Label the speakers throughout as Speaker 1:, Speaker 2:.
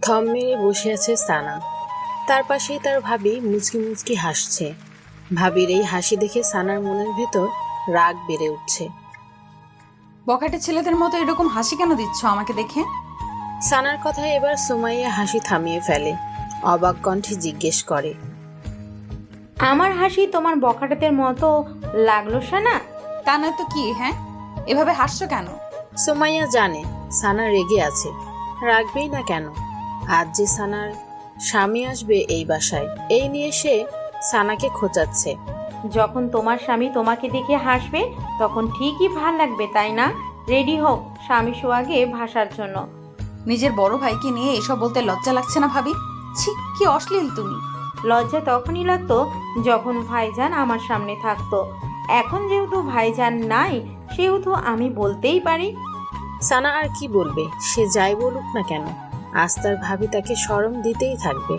Speaker 1: থম মেরে বসে আছে সানা। তার পাশেই তার ভাবি মুচকি মুচকি হাসছে। ভাবির এই হাসি দেখে সানার মনের ভেতর রাগ বেড়ে উঠছে।
Speaker 2: বখাটে ছেলেদের মতো এরকম হাসি কেন দিচ্ছ আমাকে দেখে?
Speaker 1: সানার কথায় এবার সুমাইয়া হাসি থামিয়ে ফেলে, অবাক কণ্ঠে জিজ্ঞেস করে,
Speaker 3: আমার হাসি তোমার বখাটেদের মতো লাগলো সানা?
Speaker 2: তা নয় তো কি? হ্যাঁ, এভাবে হাসছো কেন?
Speaker 1: সুমাইয়া জানে সানা রেগে আছে, রাখবেই না কেন। আজ যে সানার স্বামী আসবে এই বাসায়, এই নিয়ে সে সানাকে খোঁচাচ্ছে।
Speaker 3: যখন তোমার স্বামী তোমাকে দেখে হাসবে তখন ঠিকই ভাল লাগবে, তাই না? রেডি হোক স্বামী সোহাগে ভাসার জন্য।
Speaker 2: নিজের বড় ভাইকে নিয়ে এসব বলতে লজ্জা লাগছে না ভাবি? ছি, কি অশ্লীল তুমি।
Speaker 3: লজ্জা তখনই লাগতো যখন ভাইজান আমার সামনে থাকতো। এখন যেহেতু ভাইজান নাই সেহেতু আমি বলতেই পারি।
Speaker 1: সানা আর কি বলবে? সে যাই বলুক না কেন, আজ তার ভাবি তাকে শরম দিতেই থাকবে।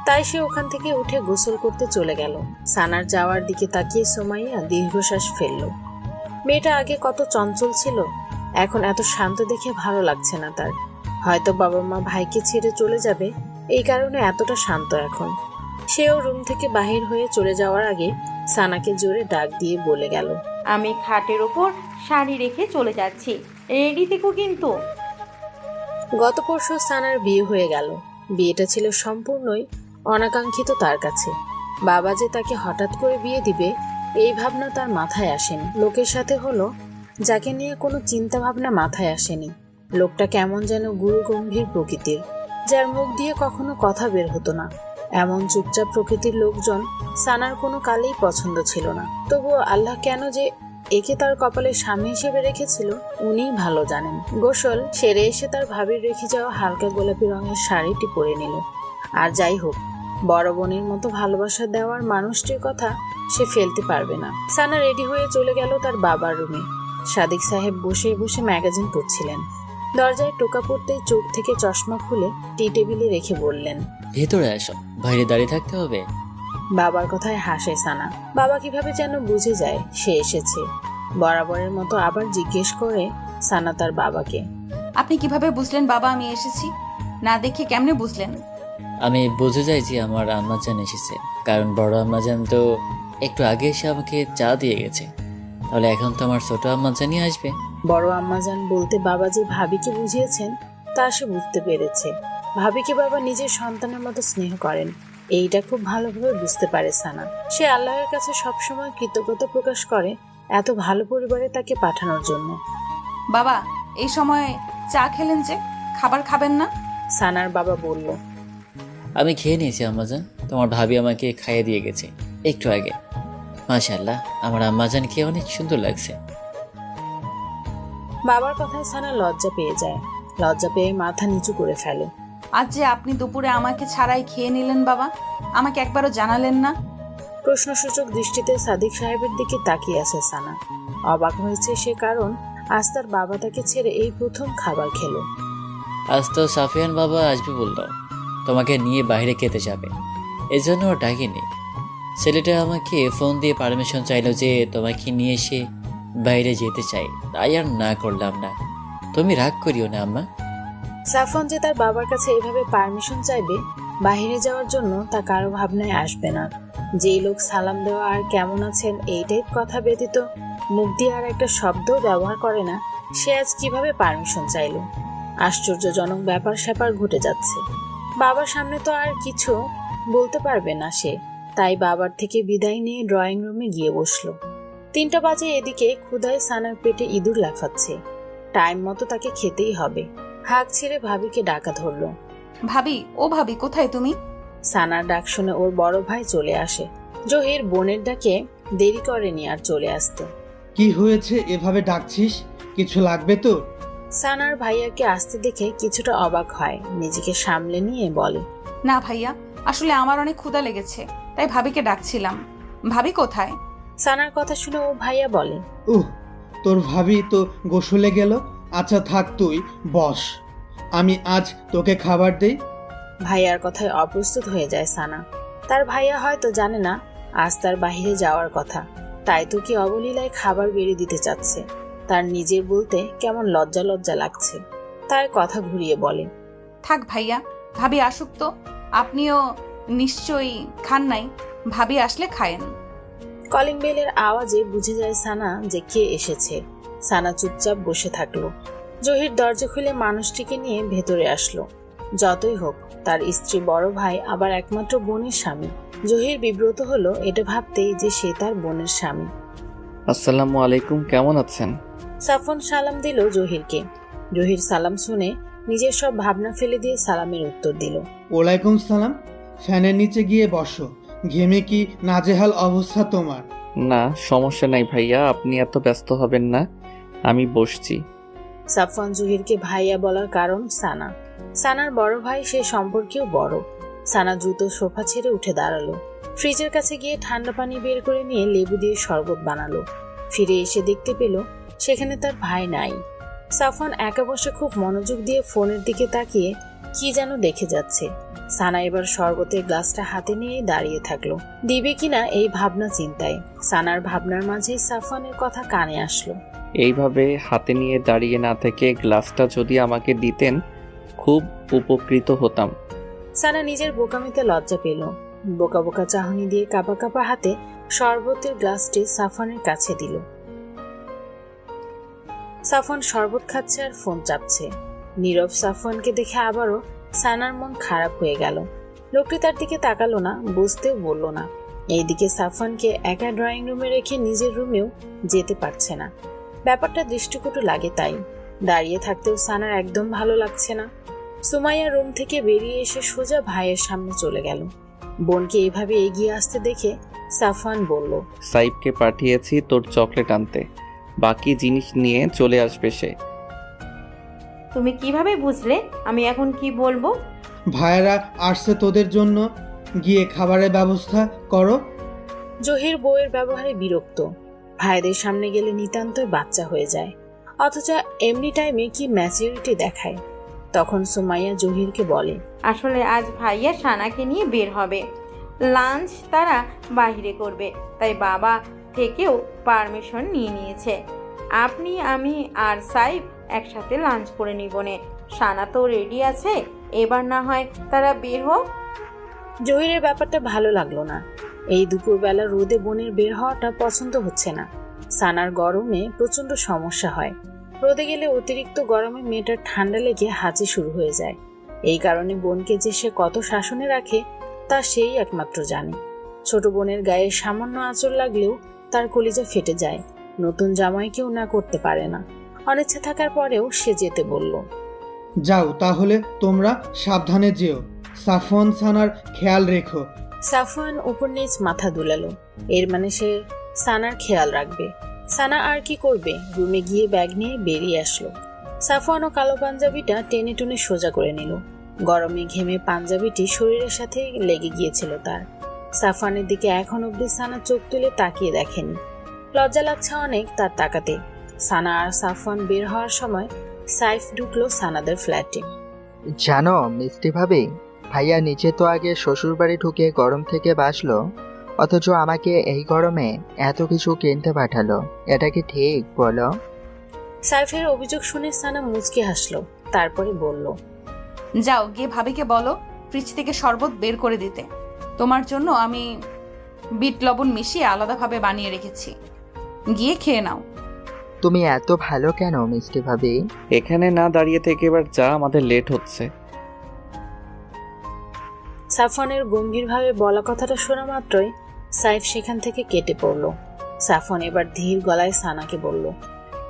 Speaker 1: তাই সে ওখান থেকে উঠে গোসল করতে চলে গেল। সানার যাওয়ার দিকে তাকিয়ে সুমাইয়া দীর্ঘশ্বাস ফেলল। মেয়েটা আগে কত চঞ্চল ছিল, এখন এত শান্ত দেখে ভালো লাগছে না তার। হয়তো বাবা মা ভাইকে ছেড়ে চলে যাবে, এই কারণে এতটা শান্ত এখন। সেও রুম থেকে বাহির হয়ে চলে যাওয়ার আগে সানাকে জোরে ডাক দিয়ে বলে গেল,
Speaker 3: আমি খাটের ওপর শাড়ি রেখে চলে যাচ্ছি, রেডি থেকো কিন্তু।
Speaker 1: গত পরশু সানার বিয়ে হয়ে গেল। বিয়েটা ছিল সম্পূর্ণই অনাকাঙ্ক্ষিত তার কাছে। বাবা যে তাকে হঠাৎ করে বিয়ে দিবে এই ভাবনা তার মাথায় আসেনি। লোকের সাথে হলো যাকে নিয়ে কোনো চিন্তা ভাবনা মাথায় আসেনি। লোকটা কেমন যেন গুরু গম্ভীর প্রকৃতির, যার মুখ দিয়ে কখনো কথা বের হতো না। এমন চুপচাপ প্রকৃতির লোকজন সানার কোনো কালেই পছন্দ ছিল না। তবুও আল্লাহ কেন যে একে তার কপালে স্বামী হিসেবে রেখেছিল উনিই ভালো জানেন। গোসল সেরে এসে তার ভাবির রেখে যাওয়া হালকা গোলাপি রঙের শাড়িটি পরে নিল। আর যাই হোক, বড় বোনের মতো ভালোবাসা দেওয়ার মানুষটির কথা সে ফেলতে পারবে না। সানা রেডি হয়ে চলে গেল তার বাবার রুমে। সাদিক সাহেব বসে বসে ম্যাগাজিন পড়ছিলেন। দরজায় টোকা পড়তেই চোখ থেকে চশমা খুলে টি টেবিলে রেখে বললেন,
Speaker 4: ভেতরে আসো, বাইরে দাঁড়িয়ে থাকতে হবে?
Speaker 1: বাবার কথায় হাসে সানা। বাবা কিভাবে যেন বুঝে যায় সে এসেছে। বরাবরের মতো আবার জিজ্ঞেস করে সানা তার বাবাকে,
Speaker 2: আপনি কিভাবে বুঝলেন বাবা আমি এসেছি? না দেখে কেমনে বুঝলেন?
Speaker 4: আমি বুঝে যাই যে আমার আম্মাজান এসেছে, কারণ বড় আম্মাজান তো একটু আগে এসে আমাকে চা দিয়ে গেছে। তাহলে এখন তো আমার ছোট আম্মাজানই আসবে।
Speaker 1: বড় আম্মাজান বলতে বাবা যে ভাবিকে বুঝিয়েছেন তা সে বুঝতে পেরেছে। ভাবিকে বাবা নিজের সন্তানের মতো স্নেহ করেন, এইটা খুব ভালোভাবে বুঝতে পারে সানা। সে আল্লাহর কাছে সবসময় কৃতজ্ঞতা প্রকাশ করে এত ভালো পরিবারে তাকে পাঠানোর জন্য।
Speaker 2: বাবা, এই সময় চা খেলেন যে, খাবার খাবেন না?
Speaker 1: সানার বাবা বলল,
Speaker 4: আমি খেয়ে নিয়েছি আম্মাজান, তোমার ভাবি আমাকে খাইয়ে দিয়ে গেছে একটু আগে। মাশাআল্লাহ, আমার আম্মাজানকে অনেক সুন্দর লাগছে।
Speaker 1: বাবার কথায় সানা লজ্জা পেয়ে যায়। লজ্জা পেয়ে মাথা নিচু করে ফেলে।
Speaker 2: আজ যে আপনি দুপুরে আমাকে ছাড়াই খেয়ে নিলেন বাবা, আমাকে একবারও জানালেন না।
Speaker 1: প্রশ্নসূচক দৃষ্টিতে সাদিক সাহেবের দিকে তাকিয়ে আছে সানা। অবাক হয়েছে সে, কারণ আজ তার বাবা তাকে ছেড়ে এই প্রথম খাবার খেলো।
Speaker 4: আজ তো সাফিয়ান বাবা আসবে বললো, তোমাকে নিয়ে বাইরে খেতে যাবে, এজন্য ডাকিনি। ছেলেটা আমাকে ফোন দিয়ে পারমিশন চাইলো যে তোমাকে নিয়ে এসে বাইরে যেতে চাই, তাই আর না করলাম না। তুমি রাগ করিও না আম্মা।
Speaker 1: সাফন যে তার বাবার কাছে এইভাবে পারমিশন চাইবে বাইরে যাওয়ার জন্য তা কারো ভাবনায় আসবে না। যেই লোক সালাম দেওয়া আর কেমন আছেন এই টাইপ কথা ব্যতীত মুখ দিয়ে আর একটা শব্দও ব্যবহার করে না, সে আজ কিভাবে পারমিশন চাইল? আশ্চর্যজনক ব্যাপার স্যাপার ঘটে যাচ্ছে। বাবার সামনে তো আর কিছু বলতে পারবে না সে, তাই বাবার থেকে বিদায় নিয়ে ড্রয়িং রুমে গিয়ে বসলো। 3টা বাজে। এদিকে ক্ষুধায় সানার পেটে ইঁদুর লাফাচ্ছে। টাইম মতো তাকে খেতেই হবে। হাঁক ছেড়ে ভাবিকে ডাকা ধরলো।
Speaker 2: ভাবি, ও ভাবি, কোথায় তুমি?
Speaker 1: সানার ডাক শুনে ওর বড় ভাই চলে আসে। জহির বোনের ডাকে দেরি করেনি আর চলে আসতে।
Speaker 5: কি হয়েছে এভাবে ডাকছিস? কিছু লাগবে তো?
Speaker 1: সানার ভাইয়াকে আসতে দেখে কিছুটা অবাক হয়, নিজেকে সামলে নিয়ে বলে,
Speaker 2: না ভাইয়া, আসলে আমার অনেক ক্ষুধা লেগেছে, তাই ভাবিকে ডাকছিলাম। ভাবি কোথায়?
Speaker 1: সানার কথা শুনে ও ভাইয়া বলে,
Speaker 5: তোর ভাবি তো গোসলে গেল। আচ্ছা থাক, তুই বস, আমি আজ তোকে খাবার দেই।
Speaker 1: ভাইয়ার কথায় অপ্রস্তুত হয়ে যায় সানা। তার ভাইয়া হয়তো জানে না আজ তার বাহিরে যাওয়ার কথা, তাই তো কি অবলীলায় খাবার বেড়ে দিতে চাচ্ছে। তার নিজের বলতে কেমন লজ্জা লজ্জা লাগছে, তাই কথা ঘুরিয়ে বলে,
Speaker 2: থাক ভাইয়া, ভাবি আসুক তো, আপনিও নিশ্চয়ই খান নাই, ভাবি আসলে খায়েন।
Speaker 1: কলিং বেলের আওয়াজে বুঝে যায় সানা যে কে এসেছে। সানা চুপচাপ বসে থাকলো। জহির দরজা খুলে মানুষটিকে নিয়ে ভেতরে আসলো। যতই হোক তার স্ত্রী বড় ভাই, আবার একমাত্র বোনের স্বামী। জহির বিব্রত হলো এটা ভাবতেই যে সে তার বোনের স্বামী।
Speaker 6: আসসালামু আলাইকুম, কেমন আছেন?
Speaker 1: সাফন সালাম দিল জহিরকে। জহির সালাম শুনে নিজের সব ভাবনা ফেলে দিয়ে সালামের উত্তর দিল।
Speaker 5: ওয়ালাইকুম সালাম। ফ্যানের নিচে গিয়ে বসো, ঘেমে কি নাজেহাল অবস্থা তোমার।
Speaker 6: না সমস্যা নাই ভাইয়া, আপনি এত ব্যস্ত হবেন না, আমি বসছি।
Speaker 1: সাফওয়ান জহিরকে ভাইয়া বলার কারণ সানা। সানার বড় ভাই, সে সম্পর্কেও বড়। সানা দ্রুত সোফা ছেড়ে উঠে দাঁড়ালো। ফ্রিজের কাছে গিয়ে ঠান্ডা পানি বের করে নিয়ে লেবু দিয়ে শরবত বানালো। ফিরে এসে দেখতে পেল সেখানে তার ভাই নাই। সাফওয়ান একা বসে খুব মনোযোগ দিয়ে ফোনের দিকে তাকিয়ে কি যেন দেখে যাচ্ছে। সানা এবার শরবতের গ্লাসটা হাতে নিয়ে দাঁড়িয়ে থাকলো, দিবে কিনা এই ভাবনা চিন্তায়। সানার ভাবনার মাঝেই সাফওয়ানের কথা কানে আসলো।
Speaker 6: এইভাবে হাতে নিয়ে দাঁড়িয়ে না থেকে গ্লাসটা যদি আমাকে দিতেন খুব উপকৃত হতাম।
Speaker 1: সানা নিজের বোকামিতে লজ্জা পেল। বোকা বোকা চাহনি দিয়ে কাঁপা কাঁপা হাতে শরবতের গ্লাসটি সাফওয়ানের কাছে দিল। সাফওয়ান শরবত খাচ্ছে আর ফোন চাপছে। নীরব সাফওয়ানকে দেখে আবারও সানার মন খারাপ হয়ে গেল। লোকটি তার দিকে তাকালো না, বুঝতেও বলল না। এইদিকে সাফওয়ানকে একা ড্রয়িং রুমে রেখে নিজের রুমেও যেতে পারছে না। ব্যাপারটা দৃষ্টিকটু লাগে, তাই দাঁড়িয়ে থাকতেও সানার একদম ভালো লাগছে না। সুমাইয়া রুম থেকে বেরিয়ে এসে সোজা ভাইয়ের সামনে চলে গেল। বোনকে এভাবে এগিয়ে আসতে দেখে সাফওয়ান বলল,
Speaker 6: সাইবকে পাঠিয়েছি তোর চকলেট আনতে, বাকি জিনিস নিয়ে চলে আসবে সে।
Speaker 3: তুমি কিভাবে বুঝলে আমি এখন কি বলবো?
Speaker 5: ভাইয়েরা আসছে তোদের জন্য, গিয়ে খাবারের ব্যবস্থা করো।
Speaker 1: জহির বউয়ের ব্যবহারে বিরক্ত। ভাইদের সামনে গেলে নিতান্তই বাচ্চা হয়ে যায়, অথচ এমনি টাইমে কি ম্যাচিউরিটি দেখায়। তখন সুমাইয়া জহিরকে বলে,
Speaker 3: আসলে আজ ভাইয়া সানাকে নিয়ে বের হবে, লাঞ্চ তারা বাইরে করবে, তাই বাবা থেকেও পারমিশন নিয়ে নিয়েছে। আপনি, আমি আর সাইব একসাথে লাঞ্চ করে নিবনে। সানা তো রেডি আছে, এবার না হয় তারা বের হোক।
Speaker 1: জহিরের ব্যাপারটা ভালো লাগলো না। এই দুপুরবেলা রোদে বোনের বের হওয়াটা পছন্দ হচ্ছে না। সানার গরমে প্রচন্ড সমস্যা হয়। রোদে গেলে অতিরিক্ত গরমে মেয়েটার ঠান্ডা লেগে হাঁচি শুরু হয়ে যায়। এই কারণে বোনকে যে সে কত শাসনে রাখে তা সেই একমাত্র জানে। ছোট বোনের গায়ে সামান্য আঁচড় লাগলেও তার কলিজা ফেটে যায়। নতুন জামাইকেও না করতে পারে না। অনিচ্ছা থাকার পরেও সে যেতে বলল।
Speaker 5: যাও তাহলে, তোমরা সাবধানে যেও, সাফওয়ান সানার খেয়াল রেখো।
Speaker 1: সাফওয়ান উপর নিচ মাথা দুলালো। এর মানে সে সানার খেয়াল রাখবে। সানা আর কি করবে, রুমে গিয়ে ব্যাগ নিয়ে বেরিয়ে আসলো। সাফওয়ানও কালো পাঞ্জাবিটা টেনে টুনে সোজা করে নিল। গরমে ঘেমে পাঞ্জাবিটি শরীরের সাথে লেগে গিয়েছিল তার। সাফওয়ানের দিকে এখন অব্দি সানা চোখ তুলে তাকিয়ে দেখেনি। লজ্জা লাগছে অনেক তার তাকাতে। সানা আর সাফওয়ান বের হওয়ার সময় সাইফ ঢুকলো সানাদের ফ্ল্যাটে।
Speaker 7: জানো মিষ্টি ভাবি, ভাইয়া নিচে তো আগে শ্বশুর বাড়ি ঢুকে গরম থেকে বাঁচলো, অথচ আমাকে এই গরমে এত কিছু কিনতে পাঠালো। এটা কি ঠিক বলো?
Speaker 1: সাইফের অভিযোগ শুনে সানা মুচকি হাসলো, তারপরে বলল,
Speaker 2: যাও গিয়ে ভাবিকে বলো ফ্রিজ থেকে শরবত বের করে দিতে। তোমার জন্য আমি বিট লবণ মিশিয়ে আলাদাভাবে বানিয়ে রেখেছি, গিয়ে খেয়ে নাও।
Speaker 7: তুমি এত ভালো কেন মিষ্টি ভাবি?
Speaker 6: এখানে না দাঁড়িয়ে থেকে এবার যা, আমাদের লেট হচ্ছে।
Speaker 1: সাফওয়ানের গম্ভীরভাবে বলা কথাটা শোনা মাত্রই সাইফ সেখান থেকে কেটে পড়ল। সাফওয়ান এবার ধীর গলায় সানাকে বলল,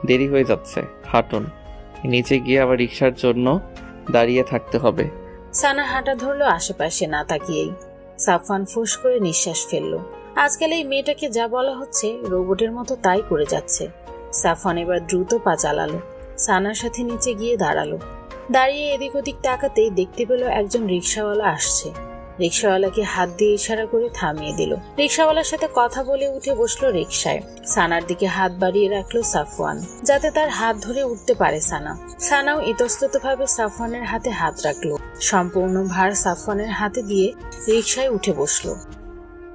Speaker 6: দেরি হয়ে যাচ্ছে, হাঁটুন, নিচে গিয়ে আবার রিক্সার জন্য দাঁড়িয়ে থাকতে হবে।
Speaker 1: সানা হাঁটা ধরলো আশেপাশে না তাকিয়েই। সাফওয়ান ফুঁস করে নিঃশ্বাস ফেলল। আজকাল এই মেয়েটাকে যা বলা হচ্ছে রোবটের মতো তাই করে যাচ্ছে। সাফওয়ান এবার দ্রুত পা চালালো, সানার সাথে নিচে গিয়ে দাঁড়ালো। দাঁড়িয়ে এদিক ওদিক তাকাতেই দেখতে পেল একজন রিক্সাওয়ালা আসছে। রিক্সাওয়ালাকে হাত দিয়ে ইশারা করে থামিয়ে দিল। রিক্সাওয়ালার সাথে কথা বলে উঠে বসলো রিক্সায়। সানার দিকে হাত বাড়িয়ে রাখলো সাফওয়ান, যাতে তার হাত ধরে উঠতে পারে সানা। সানাও ইতস্তত ভাবে সাফওয়ানের হাতে হাত রাখলো। সম্পূর্ণ ভার সাফওয়ানের হাতে দিয়ে রিক্সায় উঠে বসলো।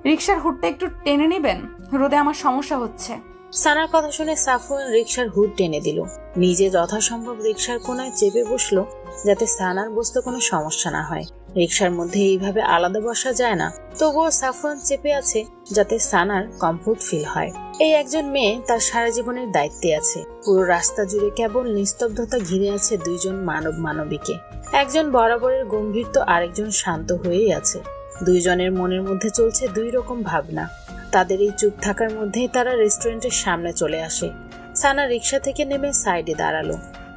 Speaker 2: রিক্সার হুডটা একটু টেনে নেবেন, রোদে আমার সমস্যা হচ্ছে।
Speaker 1: সানার কথা শুনে সাফওয়ান রিকশার হুড টেনে দিল। নিজে যথাসম্ভব রিকশার কোনায় চেপে বসলো যাতে সানার বসতে কোনো সমস্যা না হয়। রিকশার মধ্যে এইভাবে আলাদা বসা যায় না, তবুও সাফওয়ান চেপে আছে যাতে সানার কমফোর্ট ফিল হয়। এই একজন মেয়ে তার সারা জীবনের দায়িত্বে আছে। পুরো রাস্তা জুড়ে কেবল নিস্তব্ধতা ঘিরে আছে দুইজন মানবীকে। একজন বরাবরের গম্ভীর তো আরেকজন শান্ত হয়েই আছে। দুইজনের মনের মধ্যে চলছে দুই রকম ভাবনা। তাদের এই চুপ থাকার মধ্যেই তারা রেস্টুরেন্টের সামনে চলে আসে। সানা রিকশা থেকে নেমে সাইডে দাঁড়ালো।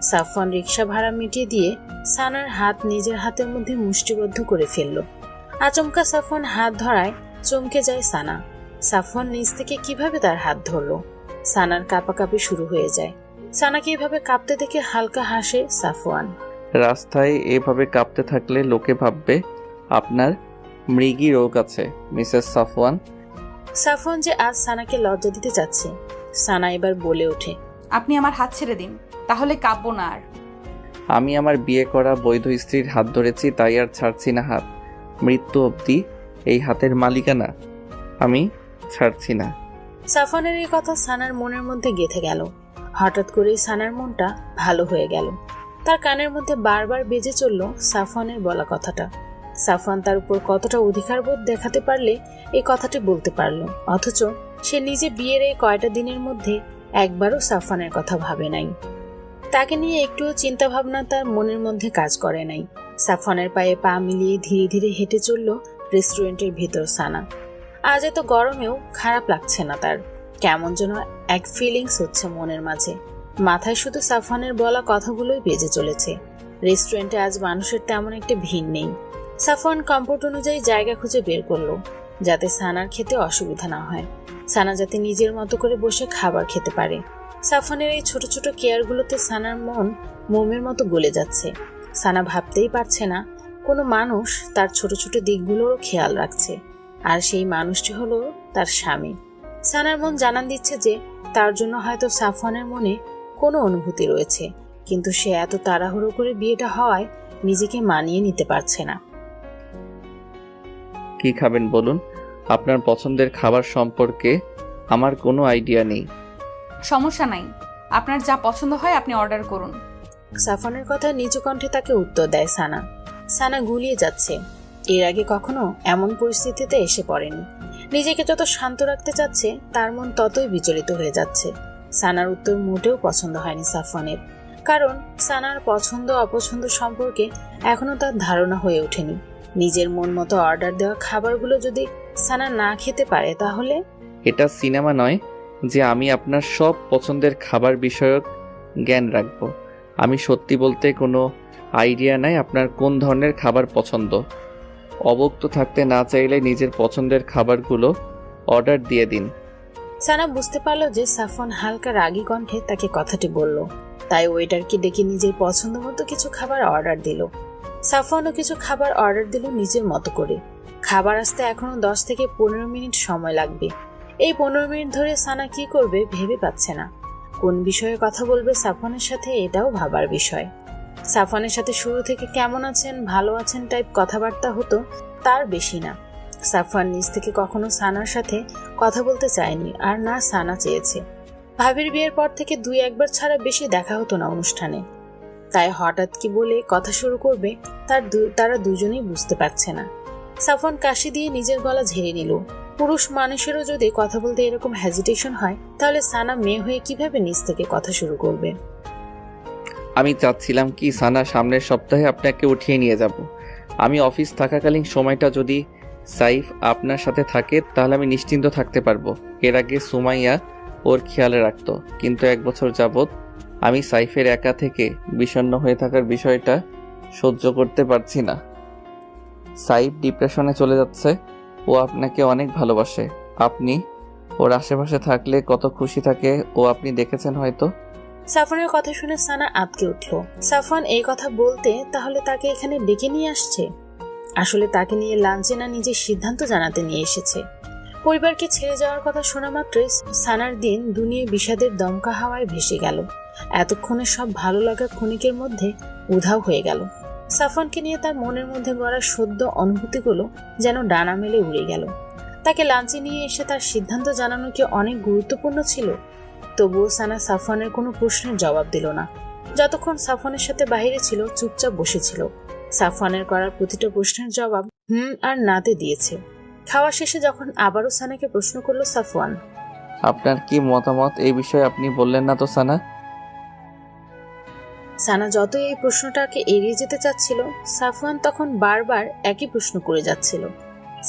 Speaker 1: সাফওয়ান রিকশা ভাড়া মিটিয়ে দিয়ে সানার হাত নিজের হাতের মধ্যে মুষ্টিবদ্ধ করে ফেলল। আচমকা সাফওয়ান হাত ধরায় চমকে যায় সানা। সাফওয়ান নিজ থেকে কিভাবে তার হাত ধরলো? সানার কাঁপাকাঁপি শুরু হয়ে যায়। সানাকে এভাবে কাঁপতে দেখে হালকা হাসে সাফওয়ান।
Speaker 6: রাস্তায় এভাবে কাঁপতে থাকলে লোকে ভাববে আপনার মৃগী রোগ আছে মিসেস সাফওয়ান।
Speaker 1: সাফওয়ান যে আজ সানাকে লজ্জা দিতে চাচ্ছে, সানা এবার বলে ওঠে,
Speaker 2: আপনি আমার হাত ছেড়ে দিন, তাহলে কাঁপবো না আর।
Speaker 6: আমি আমার বিয়ে করা বৈধ স্ত্রীর হাত ধরেছি, তাই আর ছাড়ছি না হাত। মৃত্যু অবধি এই হাতের মালিকানা আমি ছাড়ছি না।
Speaker 1: সাফওয়ানের এই কথা সানার মনের মধ্যে গেঁথে গেল। হঠাৎ করেই সানার মনটা ভালো হয়ে গেল। তার কানের মধ্যে বারবার বেজে চলল সাফওয়ানের বলা কথাটা। সাফওয়ান তার উপর কতটা অধিকারবোধ দেখাতে পারলে এই কথাটি বলতে পারল, অথচ সে নিজে বিয়ের এই কয়টা দিনের মধ্যে একবারও সাফওয়ানের কথা ভাবে নাই। তাকে নিয়ে একটুও চিন্তা ভাবনা তার মনের মধ্যে কাজ করে নাই। সাফওয়ানের পায়ে পা মিলিয়ে ধীরে ধীরে হেঁটে চলল রেস্টুরেন্টের ভেতর সানা। আজ এত গরমেও খারাপ লাগছে না তার। কেমন যেন এক ফিলিংস হচ্ছে মনের মাঝে। মাথায় শুধু সাফওয়ানের বলা কথাগুলোই বেজে চলেছে। রেস্টুরেন্টে আজ মানুষের তেমন একটা ভিড় নেই। সাফওয়ান কমফোর্ট অনুযায়ী জায়গা খুঁজে বের করলো যাতে সানার খেতে অসুবিধা না হয়। সানা যাতে নিজের মতো করে বসে খাবার খেতে পারে। সাফওয়ানের এই ছোট ছোট কেয়ারগুলোতে সানার মন মোমের মতো গলে যাচ্ছে। সানা ভাবতেই পারছে না কোনো মানুষ তার ছোট ছোট দিকগুলোরও খেয়াল রাখছে, আর সেই মানুষটি হলো তার স্বামী। সানার মন জানান দিচ্ছে যে তার জন্য হয়তো সাফওয়ানের মনে কোনো অনুভূতি রয়েছে, কিন্তু সে এত তাড়াহুড়ো করে বিয়েটা হওয়ায় নিজেকে মানিয়ে নিতে পারছে না।
Speaker 6: কি খাবেন বলুন? আপনার পছন্দের খাবার সম্পর্কে আমার কোনো আইডিয়া নেই।
Speaker 2: সমস্যা নাই, আপনার যা পছন্দ হয় আপনি অর্ডার করুন।
Speaker 1: সাফওয়ানের কথা নিচু কণ্ঠে তাকে উত্তর দেয় সানা। সানা গুলিয়ে যাচ্ছে। এর আগে কখনো এমন পরিস্থিতিতে এসে পড়েনি। নিজেকে যত শান্ত রাখতে চাচ্ছে তার মন ততই বিচলিত হয়ে যাচ্ছে। সানার উত্তর মোটেও পছন্দ হয়নি সাফওয়ানের, কারণ সানার পছন্দ অপছন্দ সম্পর্কে এখনো তার ধারণা হয়ে ওঠেনি। নিজের মন মতো অর্ডার দেওয়া খাবারগুলো যদি সানা না খেতে পারে তাহলে?
Speaker 6: এটা সিনেমা নয় যে আমি আপনার সব পছন্দের খাবার বিষয়ক জ্ঞান রাখবো। আমি সত্যি বলতে কোনো আইডিয়া নাই আপনার কোন ধরনের খাবার পছন্দ। অবক্ত থাকতে না চাইলে নিজের পছন্দের খাবারগুলো অর্ডার দিয়ে দিন।
Speaker 1: সানা বুঝতে পারলো যে সাফওয়ান হালকা রাগী কণ্ঠে তাকে কথাটি বলল, তাই ওয়েটারকে ডেকে নিজের পছন্দ মতো কিছু খাবার অর্ডার দিল। সাফওয়ানও কিছু খাবার অর্ডার দিল নিজের মতো করে। খাবার আসতে এখনো 10 থেকে 15 মিনিট সময় লাগবে। এই 15 মিনিট ধরে সানা কি করবে ভেবে পাচ্ছে না। কোন বিষয়ে কথা বলবে সাফওয়ানের সাথে এটাও ভাবার বিষয়। সাফওয়ানের সাথে শুরু থেকে কেমন আছেন ভালো আছেন টাইপ কথাবার্তা হতো, তার বেশি না। সাফওয়ান নিজ থেকে কখনো সানার সাথে কথা বলতে চায়নি, আর না সানা চেয়েছে। ভাবির বিয়ের পর থেকে 2-1 বার ছাড়া বেশি দেখা হতো না অনুষ্ঠানে। তাই হঠাৎ কি বলে কথা শুরু করবে তারা দুজনেই বুঝতে পারছে না। সাফওয়ান কাশি দিয়ে নিজের গলা ঝেড়ে নিল। পুরুষ মানুষেরও যদি কথা বলতে এরকম হেজিটেশন হয়, তাহলে সানা মেয়ে হয়ে কিভাবে নিজ থেকে কথা শুরু করবে?
Speaker 6: আমি চাচ্ছিলাম কি সানা সামনের সপ্তাহে আপনাকে উঠিয়ে নিয়ে যাব। আমি অফিস থাকাকালীন সময়টা যদি সাইফ আপনার সাথে থাকে তাহলে আমি নিশ্চিন্ত থাকতে পারবো। এর আগে সুমাইয়া ওর খেয়াল রাখতো, কিন্তু 1 বছর যাবৎ আমি সাইফের একা থেকে বিষণ্ণ হয়ে থাকার বিষয়টা সহ্য করতে পারছি না। সাইফ ডিপ্রেশনে চলে যাচ্ছে। ও আপনাকে অনেক ভালোবাসে। আপনি ওর আশেপাশে থাকলে কত খুশি থাকে ও আপনি দেখেছেন হয়তো।
Speaker 1: সাফওয়ানের কথা শুনে সানা আঁতকে উঠল। সাফওয়ান এই কথা বলতে তাহলে তাকে এখানে ডেকে নিয়ে আসছে? আসলে তাকে নিয়ে লাঞ্চে না নিজের সিদ্ধান্ত জানাতে নিয়ে এসেছে। পরিবারকে ছেড়ে যাওয়ার কথা শোনা মাত্রই সানার দিন দুনিয়া বিষাদের দমকা হাওয়ায় ভেসে গেল। এতক্ষণে সব ভালো লাগা ক্ষণিকের মধ্যে উধাও হয়ে গেল। সাফওয়ানকে নিয়ে তার মনের মধ্যে গড়া সদ্য অনুভূতিগুলো যেন ডানা মেলে উড়ে গেল। তাকে লাঞ্চে নিয়ে এসে তার সিদ্ধান্ত জানানো কি অনেক গুরুত্বপূর্ণ ছিল? তবুও সানা সাফওয়ানের কোনো প্রশ্নের জবাব দিল না। যতক্ষণ সাফওয়ানের সাথে বাইরে ছিল চুপচাপ বসেছিল। সাফওয়ানের করা প্রতিটা প্রশ্নের জবাব আর নাতে দিয়েছে। খাওয়া শেষে যখন আবারও সানাকে প্রশ্ন করলো সাফওয়ান,
Speaker 6: আপনার কি মতামত এই বিষয়ে আপনি বললেন না তো সানা?
Speaker 1: সানা যতই এই প্রশ্নটাকে এড়িয়ে যেতে চাচ্ছিল, সাফওয়ান তখন বারবার একই প্রশ্ন করে যাচ্ছিল।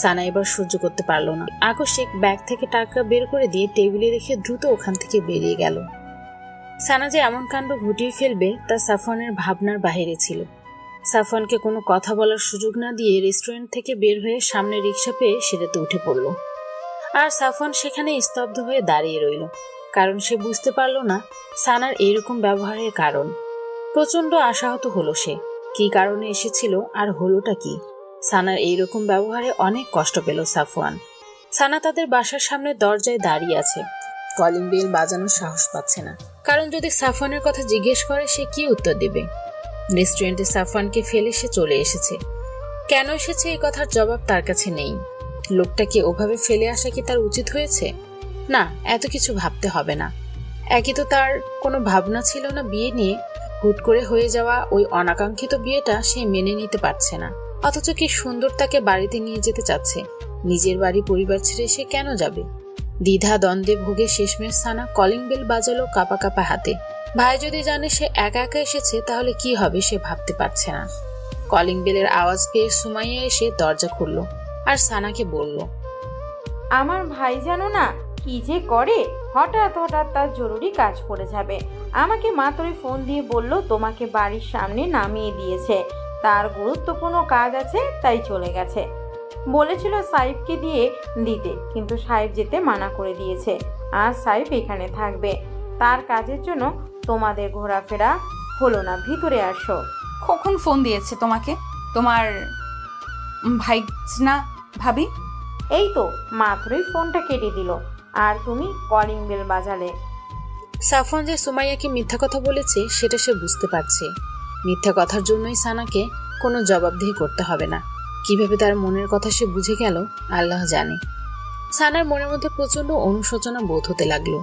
Speaker 1: সানা এবার সহ্য করতে পারল না। আকস্মিক ব্যাগ থেকে টাকা বের করে দিয়ে টেবিলে রেখে দ্রুত ওখান থেকে বেরিয়ে গেল। সানা যে এমন কাণ্ড ঘটিয়ে ফেলবে তা সাফওয়ানের ভাবনার বাইরে ছিল। সাফওয়ানকে কোনো কথা বলার সুযোগ না দিয়ে রেস্টুরেন্ট থেকে বের হয়ে সামনে রিক্সা পেয়ে সেটাতে উঠে পড়ল। আর সাফওয়ান সেখানে স্তব্ধ হয়ে দাঁড়িয়ে রইল, কারণ সে বুঝতে পারল না সানার এইরকম ব্যবহারের কারণ। প্রচন্ড আশাহত হলো সে। কি কারণে এসেছিল আর হলোটা কি? সানার এইরকম ব্যবহারে অনেক কষ্ট পেল সাফওয়ান। সানা তাদের বাসার সামনে দরজায় দাঁড়িয়ে আছে। কলিং বেল বাজানোর সাহস পাচ্ছে না, কারণ যদি সাফওয়ানের কথা জিজ্ঞেস করে সে কি উত্তর দেবে। রেস্টুরেন্টে সাফওয়ানকে ফেলে সে চলে এসেছে। কেন এসেছে এই কথার জবাব তার কাছে নেই। লোকটাকে ওভাবে ফেলে আসা কি তার উচিত হয়েছে? না, এত কিছু ভাবতে হবে না। একই তো তার কোনো ভাবনা ছিল না বিয়ে নিয়ে। হুট করে হয়ে যাওয়া ওই অনাকাঙ্ক্ষিত বিয়েটা সে মেনে নিতে পারছে না। অথচ কি সুন্দর তাকে বাড়িতে নিয়ে যেতে চাচ্ছে। নিজের বাড়ি পরিবার ছেড়ে সে কেন যাবে? দ্বিধা দ্বন্দ্বে ভোগে শেষমেশ সানা কলিং বেল বাজালো কাঁপা কাঁপা হাতে। ভাই যদি জানে সে একা একা এসেছে তাহলে কি হবে সে ভাবতে পারছে না। কলিং বেলের আওয়াজ পেয়ে সুমাইয়া এসে দরজা খুলল আর সানাকে বলল,
Speaker 3: আমার ভাই জানো না কি যে করে, হঠাৎ হঠাৎ তার জরুরি কাজ পড়ে যাবে। আমাকে মাত্রই ফোন দিয়ে বলল তোমাকে বাড়ির সামনে নামিয়ে দিয়েছে, তার গুরুত্বপূর্ণ কাজ আছে তাই চলে গেছে। বলেছিল সাইফকে দিয়ে দিতে, কিন্তু সাইফ যেতে মানা করে দিয়েছে। আর সাইফ এখানে থাকবে, তার কাজের জন্য তোমাদের ঘোরাফেরা হলো না। ভিতরে আসো।
Speaker 2: কখন ফোন দিয়েছে তোমাকে তোমার ভাই না ভাবি?
Speaker 3: এই তো মাত্রই ফোনটা কেটে দিল আর তুমি কলিং বেল বাজালে।
Speaker 1: সাফওয়ান যে সুমাইয়াকে মিথ্যা কথা বলেছে সেটা সে বুঝতে পারছে। মিথ্যা কথার জন্যই সানাকে কোনো জবাবদিহি করতে হবে না। কিভাবে তার মনের কথা সে বুঝে গেল আল্লাহ জানে। সানার মনের মধ্যে প্রচন্ড অনুশোচনা বোধ হতে লাগলো।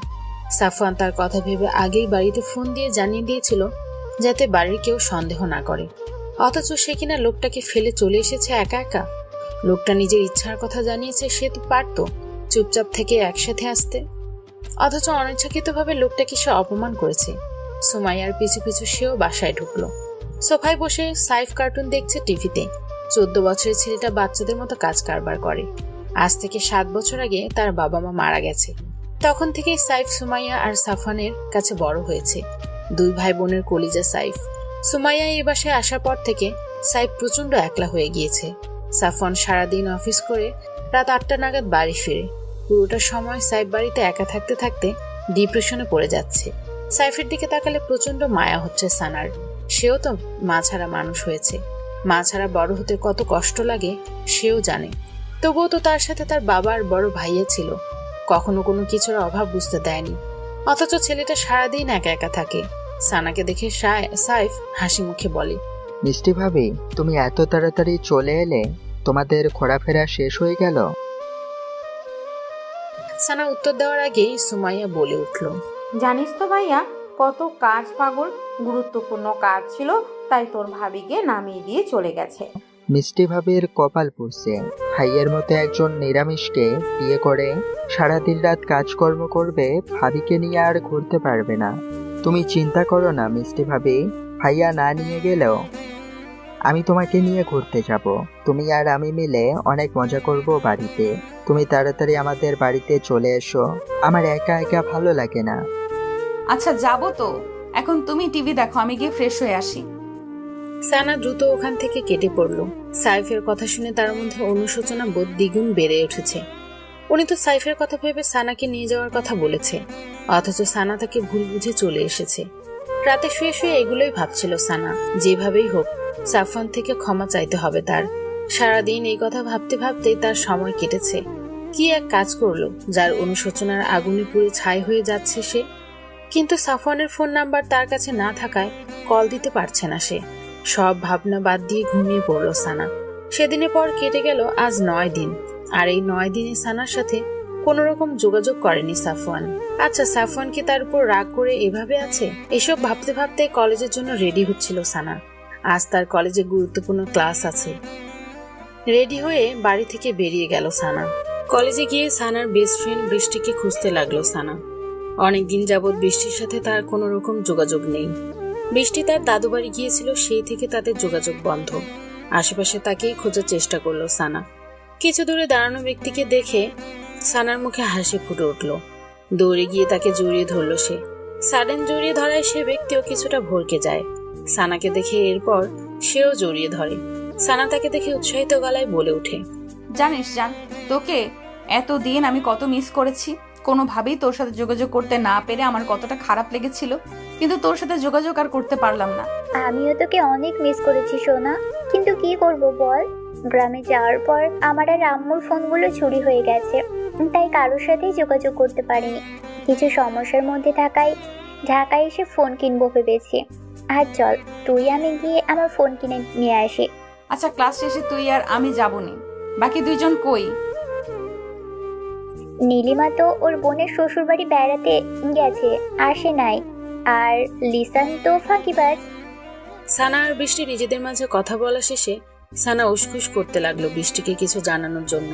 Speaker 1: সাফওয়ান তার কথা ভেবে আগেই বাড়িতে ফোন দিয়ে জানিয়ে দিয়েছিল যাতে বাড়ির কেউ সন্দেহ না করে। অথচ সে কিনা লোকটাকে ফেলে চলে এসেছে একা একা। লোকটা নিজের ইচ্ছার কথা জানিয়েছে, সে তো পারতো চুপচাপ থেকে একসাথে আসতে। অথচ অনিচ্ছাকৃতভাবে লোকটাকে সে অপমান করেছে। সুমাইয়ার পিছু পিছু সেও বাসায় ঢুকলো। সোফায় বসে সাইফ কার্টুন দেখছে টিভিতে। 14 বছরের ছেলেটা বাচ্চাদের মতো কাজ কারবার করে। আজ থেকে 7 বছর আগে তার বাবা মা মারা গেছে। তখন থেকেই সাইফ সুমাইয়া আর সাফওয়ানের কাছে বড় হয়েছে। 2 ভাই বোনের কলিজা সাইফ। সুমাইয়া এই বাসায় আসার পর থেকে সাইফ প্রচন্ড একলা হয়ে গিয়েছে। সাফওয়ান সারাদিন অফিস করে রাত 8টা নাগাদ বাড়ি ফিরে। পুরোটা সময় সাইফ বাড়িতে একা থাকতে থাকতে ডিপ্রেশনে পড়ে যাচ্ছে। সাইফের দিকে তাকালে প্রচন্ড মায়া হচ্ছে সানার। সেও তো মা ছাড়া মানুষ হয়েছে। মা ছাড়া বড় হতে কত কষ্ট লাগে সেও জানে। তবুও তো তার সাথে তার বাবার বড় ভাইয়া ছিল, কখনো কোনো কিছুর অভাব বুঝতে দেয়নি। অথচ ছেলেটা সারাদিন একা একা থাকে। সানাকে দেখে সাইফ হাসি মুখে বলে,
Speaker 7: মিষ্টি ভাবি, তুমি এত তাড়াতাড়ি চলে এলে? তোমাদের ঘোরাফেরা শেষ হয়ে গেল?
Speaker 1: সানা উত্তর দেওয়ার আগেই সুমাইয়া বলে উঠল,
Speaker 3: জানিস তো ভাইয়া, কত কাজ পাগল। গুরুত্বপূর্ণ কাজ ছিল তাই তোর ভাবিকে নামিয়ে দিয়ে চলে গেছে।
Speaker 7: মিষ্টি ভাবির কপাল পুড়ছে। ভাইয়ের মতো একজন নিরামিষকে বিয়ে করে সারাদিন রাত কাজকর্ম করবে, ভাবিকে নিয়ে আর ঘুরতে পারবে না। তুমি চিন্তা করো না মিষ্টি ভাবি, ভাইয়া না নিয়ে গেলেও আমি তোমাকে নিয়ে ঘুরতে যাব। তুমি আর আমি মিলে অনেক মজা করব বাড়িতে। তুমি তাড়াতাড়ি আমাদের বাড়িতে চলে এসো, আমার একা একা ভালো লাগে না।
Speaker 2: আচ্ছা যাব তো, এখন তুমি টিভি দেখো, আমি গিয়ে ফ্রেশ হয়ে আসি।
Speaker 1: সানা দ্রুত ওখান থেকে কেটে পড়ল। সাইফের কথা শুনে তার মধ্যে অনুশোচনা বোধ দ্বিগুণ বেড়ে উঠেছে। উনি তো সাইফের কথা ভেবে সানাকে নিয়ে যাওয়ার কথা বলেছে, অথচ সানা তাকে ভুল বুঝে চলে এসেছে। রাতে শুয়ে শুয়ে এগুলোই ভাবছিল সানা। যেভাবেই হোক সাফওয়ান থেকে ক্ষমা চাইতে হবে তার। সারাদিন এই কথা ভাবতে ভাবতেই তার সময় কেটেছে। কি এক কাজ করলো যার অনুশোচনার আগুনে পুড়ে ছাই হয়ে যাচ্ছে সে। কিন্তু সাফওয়ানের ফোন নাম্বার তার কাছে না থাকায় কল দিতে পারছে না সে। সব ভাবনা বাদ দিয়ে ঘুমিয়ে পড়ল সানা। সেদিনের পর কেটে গেল আজ 9 দিন। আর এই 9 দিনে সানার সাথে কোনো রকম যোগাযোগ করেনি সাফওয়ান। আচ্ছা, সাফওয়ান কি তার উপর রাগ করে এভাবে আছে? এসব ভাবতে ভাবতে কলেজের জন্য রেডি হচ্ছিল সানা। আজ তার কলেজে গুরুত্বপূর্ণ ক্লাস আছে। রেডি হয়ে বাড়ি থেকে বেরিয়ে গেল সানা। কলেজে গিয়ে সানার বেস্ট ফ্রেন্ড বৃষ্টিকে খুঁজতে লাগলো সানা। অনেকদিন যাবৎ বৃষ্টির সাথে তার কোনো রকম যোগাযোগ নেই। বৃষ্টি তার দাদু বাড়ি গিয়েছিল, সেই থেকে তাদের যোগাযোগ বন্ধ। আশেপাশে তাকেই খোঁজার চেষ্টা করলো সানা। কিছু দূরে দাঁড়ানো ব্যক্তিকে দেখে সানার মুখে হাসি ফুটে উঠল। দৌড়ে গিয়ে তাকে জড়িয়ে ধরল সে। সাডেন জড়িয়ে ধরায় সে ব্যক্তিও কিছুটা ভরকে যায়। সানাকে দেখে এরপর সেও জড়িয়ে ধরে। সানা তাকে দেখে উৎসাহিত গলায় বলে ওঠে,
Speaker 2: জানিস জান, তোকে এতদিন আমি কত মিস করেছি। কোনোভাবেই তোর সাথে যোগাযোগ করতে না পেরে আমার কতটা খারাপ লেগেছিল, কিন্তু তোর সাথে যোগাযোগ আর করতে পারলাম না।
Speaker 8: আমিও তোকে অনেক মিস করেছি সোনা, কিন্তু কি করব বল, গ্রামে যাওয়ার পর আমার আর আম্মুর ফোনগুলো চুরি হয়ে গেছে, তাই কারোর সাথেই যোগাযোগ করতে পারিনি। কিছু সমস্যার মধ্যে থাকায় ঢাকায় এসে ফোন কিনবো ভেবেছি। আর চল তুই আমি গিয়ে আমার ফোন কিনে নিয়ে আসি।
Speaker 2: আচ্ছা, ক্লাস শেষে তুই আর আমি যাবনি, বাকি দুইজন কই?
Speaker 8: নীলিমা তো ওর বোনের শ্বশুর বাড়ি বেড়াতে গেছে, আসে নাই। আর লিসান তো ফাঁকিবাজ।
Speaker 1: সানা আর বৃষ্টি নিজেদের মাঝে কথা বলা শেষে সানা উসখুস করতে লাগলো বৃষ্টিকে কিছু জানানোর জন্য,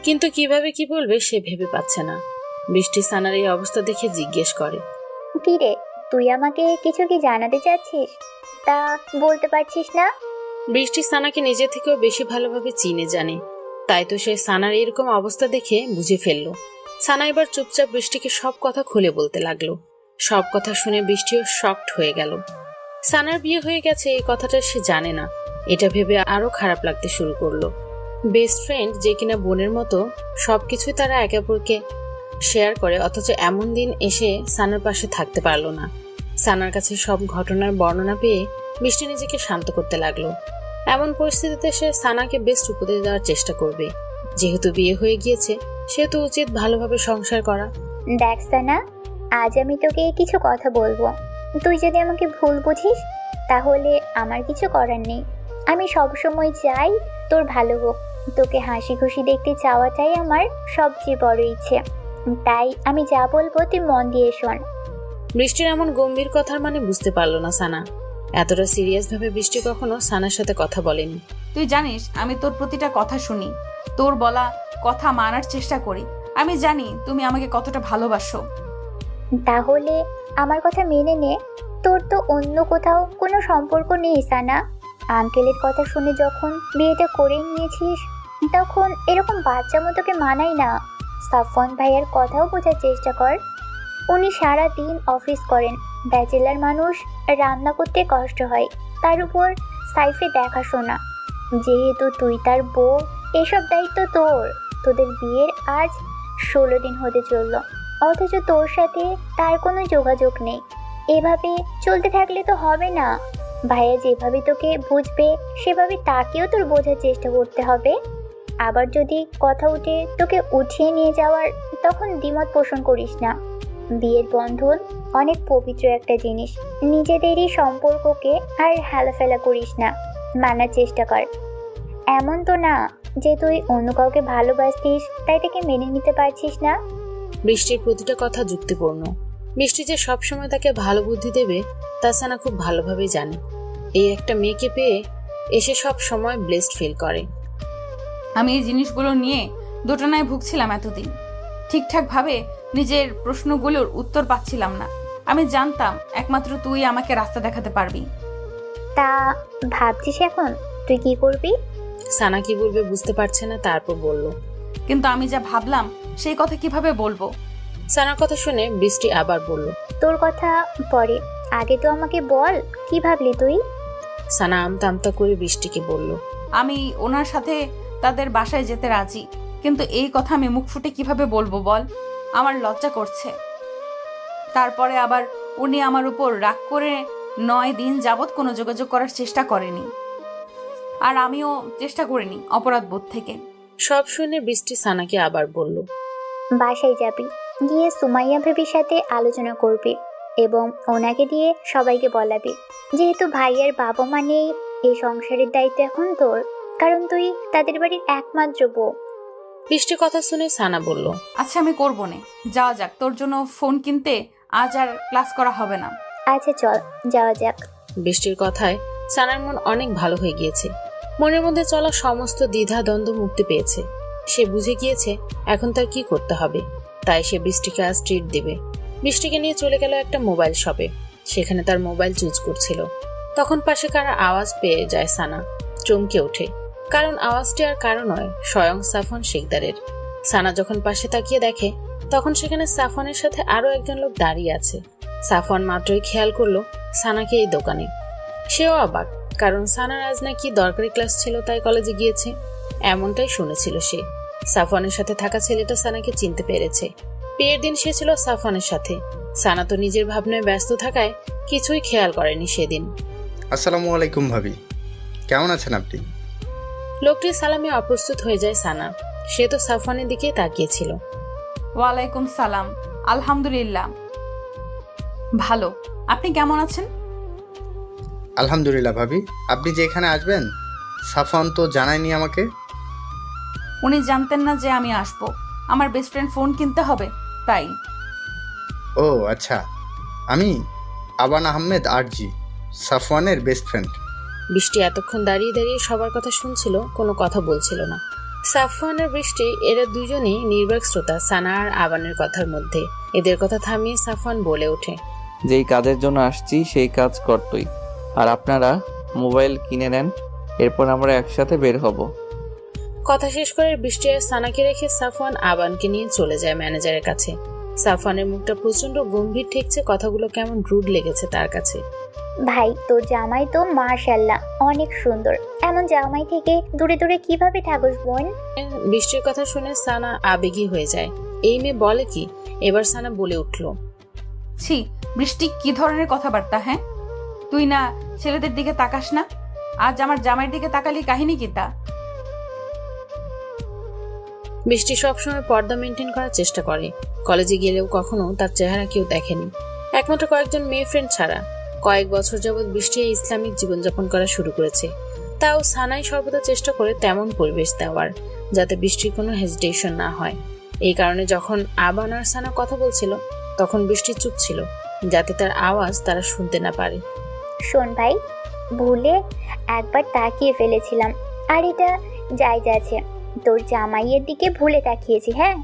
Speaker 1: কিন্তু কিভাবে কি বলবে সে ভেবে পাচ্ছে না। বৃষ্টি সানার এই অবস্থা দেখে জিজ্ঞেস করে,
Speaker 8: কি রে, তুই আমাকে কিছু কি জানাতে চাচ্ছিস? তা বলতে পারছিস না?
Speaker 1: বৃষ্টি সানাকে নিজে থেকেও বেশি ভালোভাবে চিনে জানে, তাই তো সে সানার এরকম অবস্থা দেখে বুঝে ফেললো। সানা এবার চুপচাপ বৃষ্টিকে সব কথা খুলে বলতে লাগলো। সব কথা শুনে বৃষ্টিও শকড হয়ে গেল। সানার বিয়ে হয়ে গেছে এই কথাটা সে জানে না, এটা ভেবে আরো খারাপ লাগতে শুরু করলো। বেস্ট ফ্রেন্ড যে কিনা বোনের মতো, সবকিছুই তারা একে অপরকে শেয়ার করে, অথচ এমন দিন এসে সানার পাশে থাকতে পারলো না। সানার কাছে সব ঘটনার বর্ণনা পেয়ে বৃষ্টি নিজেকে শান্ত করতে লাগলো। এমন পরিস্থিতিতে সে সানাকে বেস্ট উপদেশ দেওয়ার চেষ্টা করবে। যেহেতু বিয়ে হয়ে গিয়েছে, সেহেতু উচিত ভালোভাবে সংসার করা।
Speaker 8: দেখ সানা, আজ আমি তোকে কিছু কথা বলবো। তুই যদি আমাকে ভুল বুঝিস তাহলে আমার কিছু করার নেই। আমি সবসময় চাই তোর ভালো হোক, তোকে হাসি খুশি দেখতে চাওয়াটাই আমার সবচেয়ে বড় ইচ্ছে। তাই আমি যা বলবো তুই মন দিয়ে শোন।
Speaker 1: বৃষ্টির এমন গম্ভীর কথার মানে বুঝতে পারলো না সানা। এতটা সিরিয়াস ভাবে বৃষ্টি কখনো সানার সাথে কথা বলেনি।
Speaker 2: তুই জানিস আমি তোর প্রতিটা কথা শুনি, তোর বলা কথা মানার চেষ্টা করি। আমি জানি তুমি আমাকে কতটা ভালোবাসো।
Speaker 8: তাহলে আমার কথা মেনে নে। তোর তো অন্য কোথাও কোনো সম্পর্ক নেই সানা। আঙ্কেলের কথা শুনে যখন বিয়েটা করে নিয়েছিস, তখন এরকম বাচ্চা মতোকে মানাই না। সাফওয়ান ভাইয়ার কথাও বোঝার চেষ্টা কর। উনি সারা দিন অফিস করেন, ব্যাচেলার মানুষ, রান্না করতে কষ্ট হয়, তার উপর সাইফে দেখাশোনা। যেহেতু তুই তার বউ, এসব দায়িত্ব তোর। তোদের বিয়ের আজ 16 দিন হতে চললো, অথচ তোর সাথে তার কোনো যোগাযোগ নেই। এভাবে চলতে থাকলে তো হবে না। ভাইয়া যেভাবে তোকে বুঝবে সেভাবে তাকেও তোর বোঝার চেষ্টা করতে হবে। আবার যদি কথা উঠে তোকে উঠিয়ে নিয়ে যাওয়ার, তখন দ্বিমত পোষণ করিস না। বিয়ের বন্ধন অনেক পবিত্র একটা জিনিস। নিজেদেরই সম্পর্ককে আর হেলাফেলা করিস না, মানার চেষ্টা কর। এমন তো না যে তুই অন্য কাউকে ভালোবাসতিস তাই তাকে মেনে নিতে পারছিস না।
Speaker 1: বৃষ্টির প্রতিটা কথা যুক্তিপূর্ণ। বৃষ্টি যে সবসময় তাকে ভালো বুদ্ধি দেবে তা সানা খুব ভালোভাবেই জানে। এই একটা মেয়েকে পেয়ে এসে সব সময় ব্লেসড ফিল করে।
Speaker 2: আমি এই জিনিসগুলো নিয়ে দোটানায় ভুগছিলাম এতদিন। ঠিকঠাক ভাবে নিজের প্রশ্নগুলোর উত্তর পাচ্ছিলাম না। আমি জানতাম একমাত্র তুই আমাকে রাস্তা দেখাতে পারবি।
Speaker 8: তা ভাবছিস এখন তুই কি করবি?
Speaker 1: সানা কি বলবে বুঝতে পারছে না, তারপর বলল,
Speaker 2: কিন্তু আমি যা ভাবলাম সেই কথা কিভাবে বলবো?
Speaker 1: সানার কথা শুনে বৃষ্টি আবার বলল,
Speaker 8: তোর কথা পরে, আগে তো আমাকে বল কি ভাবলি তুই?
Speaker 1: সানা আমতা আমতা করে বৃষ্টিকে বলল,
Speaker 2: আমি ওনার সাথে তাদের বাসায় যেতে রাজি, কিন্তু এই কথা আমি মুখ ফুটে কিভাবে বলবো বল? আমার লজ্জা করছে। তারপরে আবার উনি আমার উপর রাগ করে 9 দিন যাবৎ কোনো যোগাযোগ করার চেষ্টা করেনি, আর আমিও চেষ্টা করিনি অপরাধ বোধ থেকে।
Speaker 1: সব শুনে বৃষ্টি সানাকে আবার বলল,
Speaker 8: বাসায় যাবি, গিয়ে সুমাইয়া ভেবির সাথে আলোচনা করবি এবং ওনাকে দিয়ে সবাইকে বলাবি। যেহেতু ভাইয়ের বাবা মা নেই, এই সংসারের দায়িত্ব এখন তোর, কারণ তুই তাদের বাড়ির একমাত্র বউ।
Speaker 1: বৃষ্টির কথা শুনে সানা বলল,
Speaker 2: আচ্ছা আমি করবো না, যাওয়া যাক। তোর জন্য ফোন কিনতে আজ আর ক্লাস করা হবে না।
Speaker 8: আচ্ছা চল যাওয়া যাক।
Speaker 1: বৃষ্টির কথায় সানার মন অনেক ভালো হয়ে গিয়েছে। মনের মধ্যে চলা সমস্ত দ্বিধা দ্বন্দ্ব মুক্তি পেয়েছে। সে বুঝে গিয়েছে এখন তার কি করতে হবে। তাই সে বৃষ্টিকে আজ ট্রিট দেবে। বৃষ্টিকে নিয়ে চলে গেল একটা মোবাইল শপে। সেখানে তার মোবাইল চুজ করছিল। তখন পাশে কারো আওয়াজ পেয়ে যায় সানা। চমকে ওঠে, কারণ আওয়াজটি আর কারো নয়, স্বয়ং সাফন শিকদারের। সানা যখন পাশে তাকিয়ে দেখে তখন সেখানে সাফনের সাথে আরো একজন লোক দাঁড়িয়ে আছে। সাফন মাত্রই খেয়াল করলো সানাকে এই দোকানে। সেও অবাক, কারণ সানার আজ নাকি দরকারি ক্লাস ছিল, তাই কলেজে গিয়েছে, এমনটাই শুনেছিল সে। সাফনের সাথে থাকা ছেলেটা সানাকে চিনতে পেরেছে। বিয়ের দিন সে ছিল সাফনের সাথে। সানা তো নিজের ভাবনায় ব্যস্ত থাকায় কিছুই খেয়াল করেনি সেদিন।
Speaker 9: আসসালামু আলাইকুম ভাবি, কেমন আছেন আপনি?
Speaker 1: লোকটির সালামে অপ্রস্তুত হয়ে যায় সানা। সে তো সাফনের দিকে তাকিয়েছিল।
Speaker 2: ওয়ালাইকুম সালাম। আলহামদুলিল্লাহ ভালো, আপনি কেমন আছেন?
Speaker 9: আলহামদুলিল্লাহ ভাবি, আপনি যে এখানে আসবেন সাফন তো জানায়নি আমাকে।
Speaker 2: উনি জানতেন না যে আমি আসব। আমার বেস্ট ফ্রেন্ড ফোন কিনতে হবে তাই।
Speaker 9: ও আচ্ছা, আমি আবান আহমেদ আরজি, সাফওয়ানের বেস্ট ফ্রেন্ড।
Speaker 1: বৃষ্টি এতক্ষণ দাঁড়িয়ে দাঁড়িয়ে সবার কথা শুনছিল, কোনো কথা বলছিল না। সাফওয়ান আর বৃষ্টি এরা দুজনেই নির্বাক শ্রোতা সানা আর আবানের কথার মধ্যে। এদের কথা থামিয়ে সাফওয়ান বলে ওঠে,
Speaker 6: যেই কাজের জন্য আসছি সেই কাজ করতই, আর আপনারা মোবাইল কিনে নেন, এরপর আমরা একসাথে বের হব।
Speaker 1: কথা শেষ করে বৃষ্টি আর সানাকে রেখে সাফওয়ান আবানকে নিয়ে চলে যায় ম্যানেজারের কাছে। সাফওয়ানের মুখটা প্রচন্ড গম্ভীর ঠেকছে, কথাগুলো কেমন রুড লেগেছে তার কাছে।
Speaker 8: ভাই তোর জামাই তো মাশাআল্লাহ অনেক সুন্দর, এমন জামাই থেকে দূরে দূরে কিভাবে থাকস বোন?
Speaker 1: বৃষ্টির কথা শুনে সানা আবেগী হয়ে যায়। এই মেয়ে বলে কি? এবার সানা বলে উঠল,
Speaker 2: ছি বৃষ্টি, কি ধরনের কথাবার্তা? হ্যাঁ, তুই না ছেলেদের দিকে তাকাস না, আজ আমার জামাইয়ের দিকে তাকালি, কাহিনী কি তা?
Speaker 1: বৃষ্টি সবসময় পর্দা মেনটেন করার চেষ্টা করে। কলেজে গেলেও কখনো তার চেহারা কেউ দেখেনি, একমাত্র কয়েকজন মেয়ে ফ্রেন্ড ছাড়া। কয়েক বছর যাবৎ বৃষ্টি ইসলামিক জীবনযাপন করা শুরু করেছে। তাও সানাই সর্বদা চেষ্টা করে তেমন পরিবেশ দেওয়ার যাতে বৃষ্টির কোনো হেজিটেশন না হয়। এই কারণে যখন আবান আর সানা কথা বলছিল তখন বৃষ্টি চুপ ছিল, যাতে তার আওয়াজ তারা শুনতে না পারে।
Speaker 8: শোন ভাই, ভুলে একবার তাকিয়ে ফেলেছিলাম, আর এটা জায়েজ আছে। তোর জামাইয়ের দিকে ভুলে তাকিয়েছি। হ্যাঁ,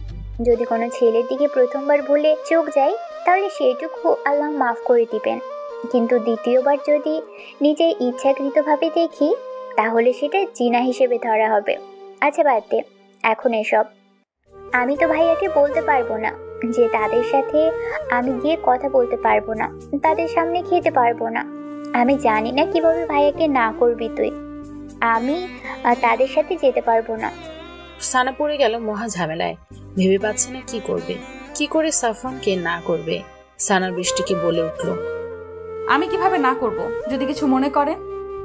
Speaker 8: যদি কোনো ছেলের দিকে প্রথমবার ভুলে চোখ যায় তাহলে সেটুকু আল্লাহ মাফ করে দিবেন, কিন্তু দ্বিতীয়বার যদি নিজের ইচ্ছাকৃতভাবে দেখি তাহলে সেটা জিনা হিসেবে ধরা হবে। আচ্ছা বাদ দে এখন এসব। আমি তো ভাইয়াকে বলতে পারবো না যে তাদের সাথে আমি গিয়ে কথা বলতে পারবো না, তাদের সামনে খেতে পারবো না। আমি জানি না কিভাবে ভাইয়াকে না করবি তুই। আমি তাদের সাথে যেতে পারবো না।
Speaker 1: সানা পড়ে গেল মহা ঝামেলায়। ভেবে পাচ্ছে না কি করবে, কি করে সাফওয়ানকে না করবে। সানা বৃষ্টিকে বলে উঠল,
Speaker 2: আমি কিভাবে না করব? যদি কিছু মনে করে,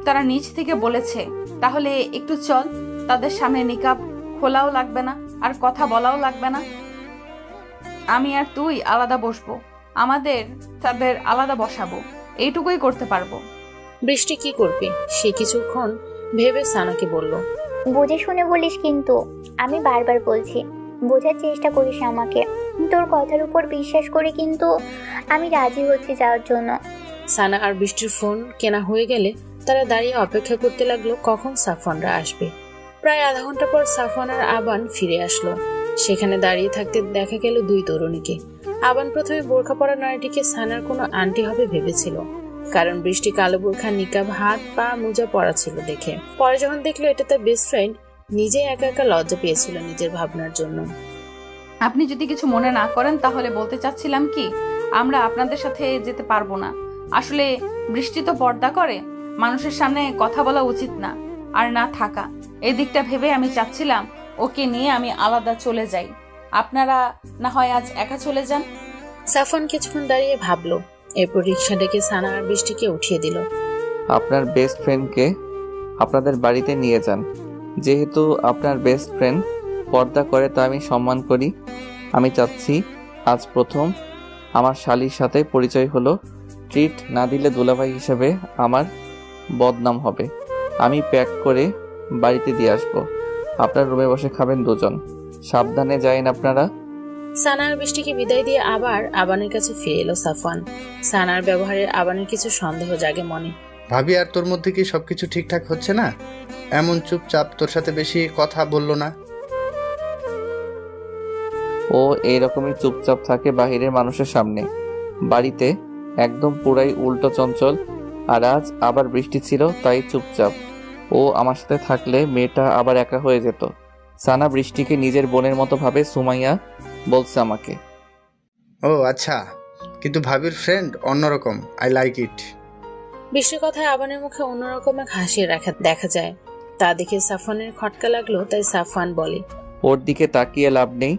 Speaker 2: তারা নিজ থেকে বলেছে, তাহলে একটু চল, তাদের সামনে নিকাব খোলাও লাগবে না আর কথা বলাও লাগবে না। আমি আর তুই আলাদা বসবো, তাদের আলাদা বসাবো, এইটুকুই করতে পারবো।
Speaker 1: বৃষ্টি কি করবে সে কিছুক্ষণ ভেবে সানাকে বলল,
Speaker 8: বুঝে শুনে বলিস কিন্তু, আমি বারবার বলছি বোঝার চেষ্টা করিস আমাকে। তোর কথার উপর বিশ্বাস করে কিন্তু আমি রাজি হচ্ছি যাওয়ার জন্য।
Speaker 1: সানা আর বৃষ্টির ফোন কেনা হয়ে গেলে তারা দাঁড়িয়ে অপেক্ষা করতে লাগলো কখন সাফওয়ানরা আসবে। প্রায় আধা ঘন্টা পর সাফওয়ান আর আবান ফিরে আসলো। সেখানে দাঁড়িয়ে থাকতে দেখা গেল দুই তরুণীকে। আবান প্রথমে বোরখা পরা নারীটিকে সানার কোনো আন্টি হবে ভেবেছিল, কারণ বৃষ্টি কালো বোরখা, নিকাব, হাত পা মোজা পরা ছিল দেখে। পরে যখন দেখলো এটা তার বেস্ট ফ্রেন্ড, নিজেই একা একা লজ্জা পেয়েছিল নিজের ভাবনার জন্য।
Speaker 2: আপনি যদি কিছু মনে না করেন তাহলে বলতে চাচ্ছিলাম কি, আমরা আপনাদের সাথে যেতে পারবো না। আসলে বৃষ্টি তো পর্দা করে, মানুষের সামনে কথা বলা উচিত না, আর না থাকা। এই দিকটা ভেবে আমি চাচ্ছিলাম ওকে নিয়ে আমি আলাদা চলে যাই, আপনারা না হয় আজ একা চলে যান।
Speaker 1: সাফওয়ান কিছুক্ষণ দাঁড়িয়ে ভাবলো, এরপর রিক্সা ডেকে সানা আর বৃষ্টিকে উঠিয়ে দিল।
Speaker 6: আপনার বেস্ট ফ্রেন্ডকে আপনাদের বাড়িতে নিয়ে যান। যেহেতু আপনার বেস্ট ফ্রেন্ড পর্দা করে তা আমি সম্মান করি। আমি চাচ্ছি আজ প্রথম আমার শালির সাথে পরিচয় হলো, ট্রিট না দিলে দুলাভাই হিসেবে আমার বদনাম হবে। আমি প্যাক করে বাড়িতে দিয়ে আসবো, আপনার রুমে বসে খাবেন দুজন। সাবধানে যায়েন আপনারা।
Speaker 1: সানা আর বৃষ্টিকে বিদায় দিয়ে আবার আবানের কাছে ফিরে এলো সাফওয়ান। সানার ব্যবহারে আবানের কিছু সন্দেহ জাগে মনে।
Speaker 9: ভাবি আর তোর মধ্যে কি সবকিছু ঠিকঠাক হচ্ছে না? এমন চুপচাপ, তোর সাথে বেশি কথা বললো না?
Speaker 6: ও এইরকমই চুপচাপ থাকে বাহিরের মানুষের সামনে, বাড়িতে একদম পুরাই উল্টো চঞ্চল। আর আজ আবার বৃষ্টি ছিল তাই চুপচাপ। ও আমার সাথে থাকলে মেয়েটা আবার একা হয়ে যেত। সানা বৃষ্টিকে নিজের বোনের মতো ভাবে, সুমাইয়া বলছে আমাকে।
Speaker 9: ও আচ্ছা, কিন্তু ভাবির ফ্রেন্ড অন্যরকম। I like it.
Speaker 1: বৃষ্টির কথায় আবানের মুখে অন্যরকম এক হাসি দেখা যায়। তা দেখে সাফওয়ানের খটকা লাগলো, তাই সাফওয়ান বলে,
Speaker 6: ওর দিকে তাকিয়ে লাভ নেই।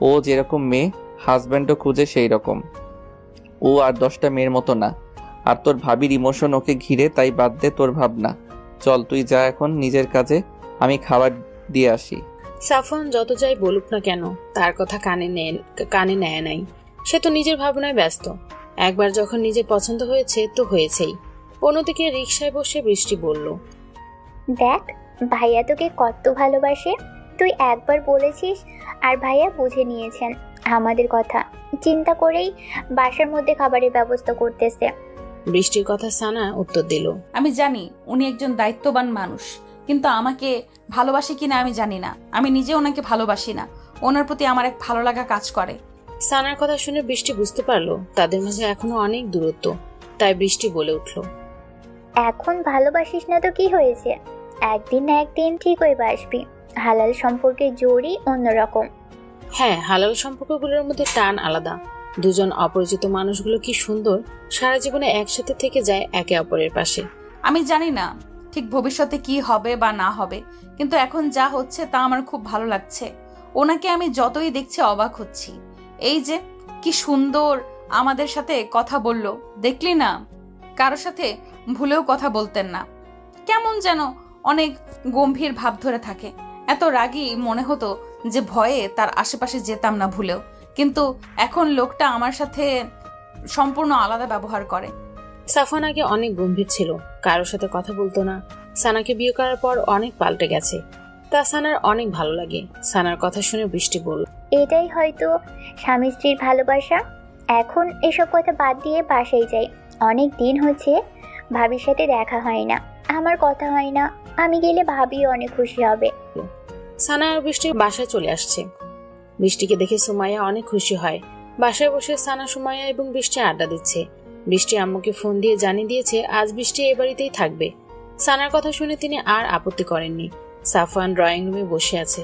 Speaker 6: ও যেরকম মেয়ে হাজব্যান্ডও খুঁজে সেই রকম। ও আর 10টা মেয়ের মতো না। আর তোর ভাবির ইমোশন ওকে ঘিরে, তাই বাদ দে তোর ভাবনা। চল তুই যা এখন নিজের কাজে, আমি খাবার দিয়ে আসি।
Speaker 1: সাফওয়ান যত যাই বলুক না কেন তার কথা কানে নেয় নাই। সে তো নিজের ভাবনায় ব্যস্ত। একবার যখন নিজে পছন্দ হয়েছে তো হয়েছেই। অন্যদিকে রিকশায় বসে বৃষ্টি বলল,
Speaker 8: দেখ, ভাইয়া তোকে কত ভালোবাসে। তুই একবার বলেছিস আর ভাইয়া বুঝে নিয়েছেন আমাদের কথা। চিন্তা করেই বাসার মধ্যে খাবারের ব্যবস্থা করতেছে।
Speaker 1: বৃষ্টির কথা সানা উত্তর দিল,
Speaker 2: আমি জানি উনি একজন দায়িত্ববান মানুষ, কিন্তু আমাকে ভালোবাসে কিনা আমি জানি না। আমি নিজে ওনাকে ভালোবাসি না। ওনার প্রতি আমার এক ভালো লাগা কাজ করে।
Speaker 1: সানার কথা শুনে বৃষ্টি বুঝতে পারলো তাদের মাঝে এখনো অনেক দূরত্ব। তাই বৃষ্টি বলে উঠল,
Speaker 8: এখন ভালোবাসিস না তো কি হয়েছে? একদিন না একদিন ঠিক হয়ে বাসবি। হালাল সম্পর্কে জোরই অন্যরকম।
Speaker 1: হ্যাঁ, হালাল সম্পর্কগুলোর মধ্যে টান আলাদা। দুজন অপরিচিত মানুষগুলো কি সুন্দর সারা জীবনে একসাথে থেকে যায় একে অপরের পাশে।
Speaker 2: আমি জানি না ঠিক ভবিষ্যতে কি হবে বা না হবে, কিন্তু এখন যা হচ্ছে তা আমার খুব ভালো লাগছে। ওনাকে আমি যতই দেখছি অবাক হচ্ছি। এই যে কি সুন্দর আমাদের সাথে কথা বলল, দেখলি না? কারোর সাথে ভুলেও কথা বলতেন না। কেমন যেন অনেক গম্ভীর ভাব ধরে থাকে। এত রাগী মনে হতো যে ভয়ে তার আশেপাশে যেতাম না ভুলেও। কিন্তু এখন লোকটা আমার সাথে সম্পূর্ণ আলাদা ব্যবহার করে।
Speaker 1: সাফওয়ান আগে অনেক গম্ভীর ছিল, কারোর সাথে কথা বলতো না। সানাকে বিয়ে করার পর অনেক পাল্টে গেছে। তা সানার অনেক ভালো লাগে। সানার কথা শুনে বৃষ্টি বলল,
Speaker 8: এটাই হয়তো স্বামী স্ত্রীর ভালোবাসা। এখন এসব কথা বাদ দিয়ে বাসায় যাই। অনেক দিন হচ্ছে ভাবির সাথে দেখা হয় না, আমার কথা হয় না। আমি গেলে ভাবি অনেক খুশি হবে।
Speaker 1: সানা আর বৃষ্টি বাসায় চলে আসছে। বৃষ্টিকে দেখে সুমাইয়া অনেক খুশি হয়। বাসায় বসে সানা, সুমাইয়া এবং বৃষ্টি আড্ডা দিচ্ছে। বৃষ্টি আম্মুকে ফোন দিয়ে জানিয়ে দিয়েছে আজ বৃষ্টি এ বাড়িতেই থাকবে। সানার কথা শুনে তিনি আর আপত্তি করেননি। সাফওয়ান ড্রয়িং রুমে বসে আছে।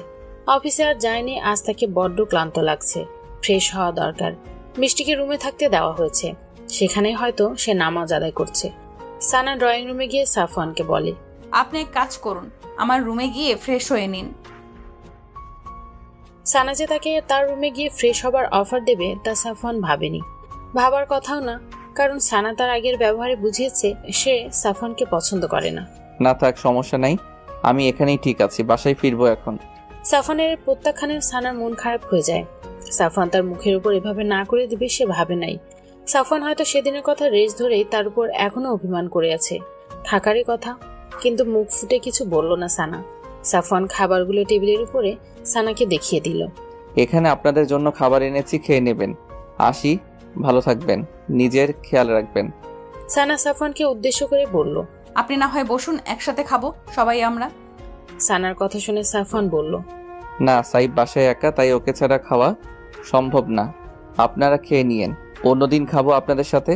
Speaker 1: অফিসে আর যায়নি, আজ তাকে বড্ড ক্লান্ত লাগছে। ফ্রেশ হওয়া দরকার। বৃষ্টিকে রুমে থাকতে দেওয়া হয়েছে, সেখানেই হয়তো সে নামাজ আদায় করছে। সানা ড্রয়িং রুমে গিয়ে সাফওয়ানকে বলে,
Speaker 2: আপনি এক কাজ করুন, আমার রুমে গিয়ে ফ্রেশ হয়ে নিন।
Speaker 1: সানা যে তাকে তার রুমে গিয়ে ফ্রেশ হবার অফার দেবে তা সাফওয়ান ভাবেনি। ভাবার কথাও না, কারণ সানা তার আগের ব্যবহারে বুঝিয়েছে সে সাফওয়ানকে পছন্দ করে না।
Speaker 6: না থাক, সমস্যা নাই, আমি এখানেই ঠিক আছি, বাসায় ফিরবো এখন।
Speaker 1: সাফওয়ানের প্রত্যাখ্যানে সানার মন খারাপ হয়ে যায়। সাফওয়ান তার মুখের উপর এভাবে না করে দিবে সে ভাবে নাই। সাফওয়ান হয়তো সেদিনের কথা রেশ ধরেই তার উপর এখনো অভিমান করে আছে। থাকারই কথা, কিন্তু মুখ ফুটে কিছু বলল না সানা। সাফওয়ান খাবারগুলো টেবিলের উপরে সানাকে দেখিয়ে দিল।
Speaker 6: এখানে আপনাদের জন্য খাবার এনেছি, খেয়ে নেবেন। আসি, ভালো থাকবেন, নিজের খেয়াল রাখবেন।
Speaker 1: সানা সাফওয়ানকে উদ্দেশ্য করে বলল,
Speaker 2: আপনি না হয় বসুন, একসাথে খাবো সবাই আমরা।
Speaker 1: সানার কথা শুনে সাফওয়ান বলল,
Speaker 6: না, সাইব বাসায় একা, তাই ওকে ছাড়া খাওয়া সম্ভব না। আপনারা খেয়ে নিয়েন, অন্যদিন খাবো আপনাদের সাথে।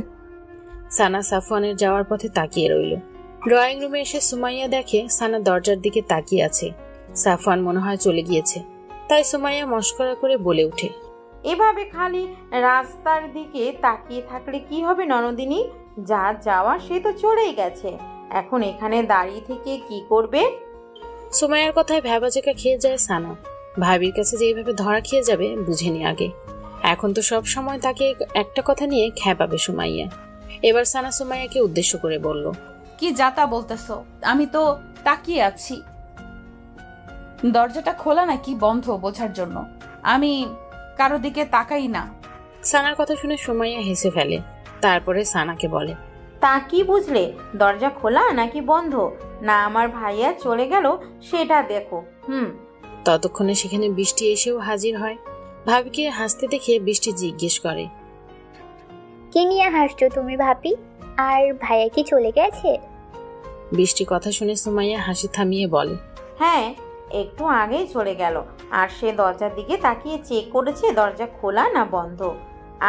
Speaker 1: সানা সাফওয়ানের যাওয়ার পথে তাকিয়ে রইল। ড্রয়িং রুমে এসে সুমাইয়া দেখে সানা দরজার দিকে তাকিয়ে আছে। সাফওয়ান মনে হয় চলে গিয়েছে, তাই সুমাইয়া মস্করা করে বলে ওঠে,
Speaker 3: এভাবে খালি রাস্তার দিকে তাকিয়ে থাকলে কি হবে ননদিনী? যা যাওয়া সে তো চলেই গেছে, এখন এখানে দাঁড়িয়ে থেকে কি করবে?
Speaker 1: সুমাইয়ার কথায় ভ্যাবাচেকা খেয়ে যায় সানা। ভাবির কাছে যে এইভাবে ধরা খেয়ে যাবে বুঝেনি আগে। এখন তো সব সময় তাকে একটা কথা নিয়ে খ্যাপাবে সুমাইয়া। এবার সানা সুমাইয়াকে উদ্দেশ্য করে বলল,
Speaker 2: কি যাতা বলতেছো? আমি তো তাকিয়ে আছি। দরজাটা খোলা নাকি বন্ধ বোঝার জন্য। আমি কারো দিকে তাকাই না।
Speaker 1: সানার কথা শুনে সুমাইয়া হেসে ফেলে। তারপরে সানাকে বলে,
Speaker 3: তা কি বুঝলে? দরজা খোলা নাকি বন্ধ? না আমার ভাইয়া চলে গেল সেটা দেখো।
Speaker 1: ততক্ষণে সেখানে বৃষ্টি এসেও হাজির হয়। ভাবিকে হাসতে দেখে বৃষ্টি জিজ্ঞেস করে,
Speaker 8: কি নিয়ে হাসছো তুমি ভাবি? আর ভাইয়া কি চলে গেছে?
Speaker 1: বৃষ্টি কথা শুনে সুমাইয়া হাসি থামিয়ে বলে,
Speaker 3: হ্যাঁ, একটু আগেই চলে গেল। আর সে দরজার দিকে তাকিয়ে চেক করেছে দরজা খোলা না বন্ধ।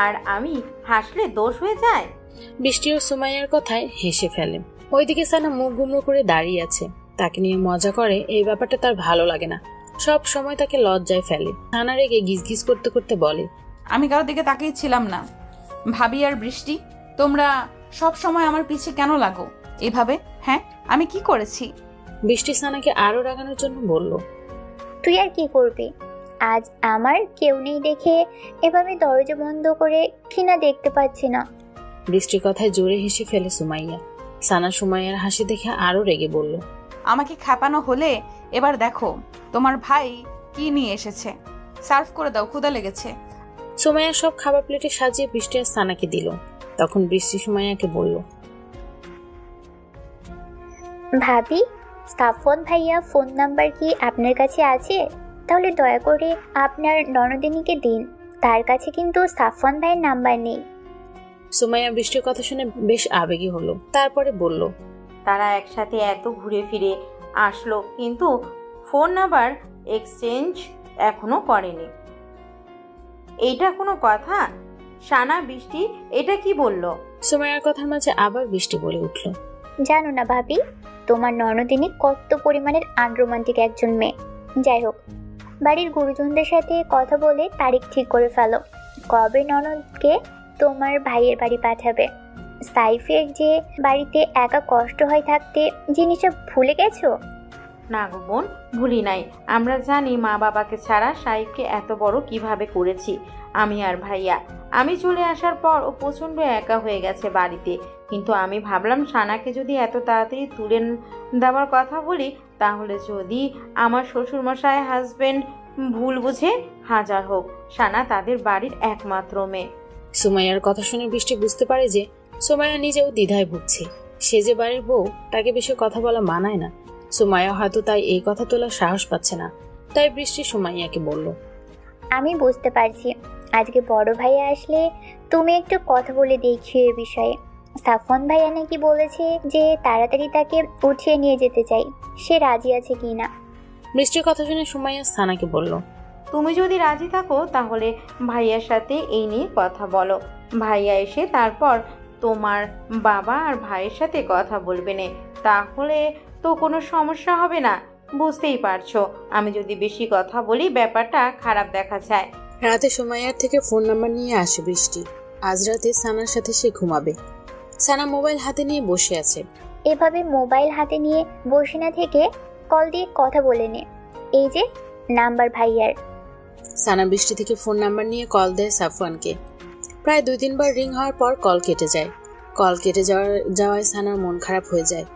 Speaker 3: আর আমি হাসলে দোষ হয়ে যায়?
Speaker 1: বৃষ্টি ও সুমাইয়ার কথায় হেসে ফেলে। ওইদিকে সানা মুখ গুমড়ো করে দাঁড়িয়ে আছে। তাকে নিয়ে মজা করে, এই ব্যাপারটা তার ভালো লাগে না। সব সময় তাকে লজ্জায় ফেলে। সানা রেগে গিজগিজ করতে করতে বলে,
Speaker 2: আমি কারোর দিকে তাকিয়েছিলাম না। ভাবি আর বৃষ্টি, তোমরা সব সময় আমার পিছে কেন লাগো এভাবে? হ্যাঁ, আমি কি করেছি?
Speaker 1: বৃষ্টি সানাকে আরো রাগানোর জন্য বলল,
Speaker 8: তুই আর কি করবি? আজ আমার কেউ নেই দেখে এভাবে দরজা বন্ধ করে কিনা দেখতে পাচ্ছি না।
Speaker 1: বৃষ্টির কথায় জোরে হেসে ফেলে সুমাইয়া। সানা সুমাইয়ার হাসি দেখে আরো রেগে বলল,
Speaker 2: আমাকে খাপানো হলে এবার দেখো তোমার ভাই কি নিয়ে এসেছে। সার্ভ করে দাও, ক্ষুধা লেগেছে।
Speaker 1: সুমাইয়া সব খাবার প্লেটে সাজিয়ে বৃষ্টি আর সানাকে দিল। তখন বৃষ্টি সুমাইয়াকে বলল,
Speaker 8: ভাবি, সাফওয়ান ভাইয়া ফোন নাম্বার কি আপনার কাছে আছে? তাহলে দয়া করে আপনার ননদিনীকে দিন। তার কাছে কিন্তু সাফওয়ান ভাইয়ের নাম্বার নেই।
Speaker 1: সুমাইয়া বৃষ্টির কথা শুনে বেশ আবেগী হলো। তারপরে বলল,
Speaker 3: তারা একসাথে এত ঘুরে ফিরে আসলো, কিন্তু ফোন নাম্বার এক্সচেঞ্জ এখনো করেনি। এইটা কোনো কথা? সানা, বৃষ্টি এটা কি বললো?
Speaker 1: সুমাইয়ার কথার মাঝে আবার বৃষ্টি বলে উঠল,
Speaker 8: জানো না ভাবি, তোমার ননদিনী কত পরিমাণের আনরোমান্টিক একজন মেয়ে। যাই হোক, বাড়ির গুরুজনদের সাথে কথা বলে তারিখ ঠিক করে ফেলো, কবে ননদকে তোমার ভাইয়ের বাড়ি পাঠাবে। সাইফের যে বাড়িতে একা কষ্ট হয় থাকতে, জিনিসটা ভুলে গেছো?
Speaker 3: না গো বোন, ভুলি নাই। আমরা জানি মা বাবাকে ছাড়া সাইফকে এত বড় কিভাবে করেছি আমি আর ভাইয়া। আমি চলে আসার পর ও প্রচণ্ড একা হয়ে গেছে বাড়িতে। কিন্তু আমি ভাবলাম সানাকে যদি এত তাড়াতাড়ি তুলে দেওয়ার কথা বলি, তাহলে যদি আমার শ্বশুরমশাই হাজবেন্ড ভুল বুঝে, হাজার হোক সানা তাদের বাড়ির একমাত্র মেয়ে।
Speaker 1: সুমাইয়ার কথা শুনে বৃষ্টি বুঝতে পারে যে সুমাইয়া নিজেও দ্বিধায় ভুগছে। সে যে বাড়ির বউ, তাকে বেশি কথা বলা মানায় না। সুমাইয়া হয়তো তাই এই কথা তোলার সাহস পাচ্ছে না। তাই বৃষ্টি সুমাইয়াকে বলল,
Speaker 8: আমি বুঝতে পারছি, আজকে বড় ভাইয়া আসলে তুমি একটু কথা বলে দেখিও এ বিষয়ে। সাফওয়ান ভাইয়া নাকি বলেছে যে তাড়াতাড়ি তাকে উঠিয়ে নিয়ে যেতে চাই, সে রাজি আছে কি না।
Speaker 1: বৃষ্টির কথা শুনে সুমাইয়া সানাকে বলল,
Speaker 3: তুমি যদি রাজি থাকো তাহলে ভাইয়ার সাথে এই নিয়ে কথা বলো। ভাইয়া এসে তারপর তোমার বাবা আর ভাইয়ের সাথে কথা বলবে না, তাহলে তো কোনো সমস্যা হবে না। বুঝতেই পারছো, আমি যদি বেশি কথা বলি ব্যাপারটা খারাপ দেখা যায়।
Speaker 1: রাতে সুমাইয়ার থেকে ফোন নাম্বার নিয়ে আসে বৃষ্টি। আজ রাতে সানার সাথে সে ঘুমাবে। সানা মোবাইল হাতে নিয়ে বসে আছে।
Speaker 8: এভাবে মোবাইল হাতে নিয়ে বসে না থেকে কল দিয়ে কথা বলে নে। এই যে নাম্বার ভাইয়ার।
Speaker 1: সানা বৃষ্টি থেকে ফোন নাম্বার নিয়ে কল দেয় সাফওয়ানকে। প্রায় 2-3 বার রিং হওয়ার পর কল কেটে যায়। কল কেটে যাওয়ায় সানার মন খারাপ হয়ে যায়।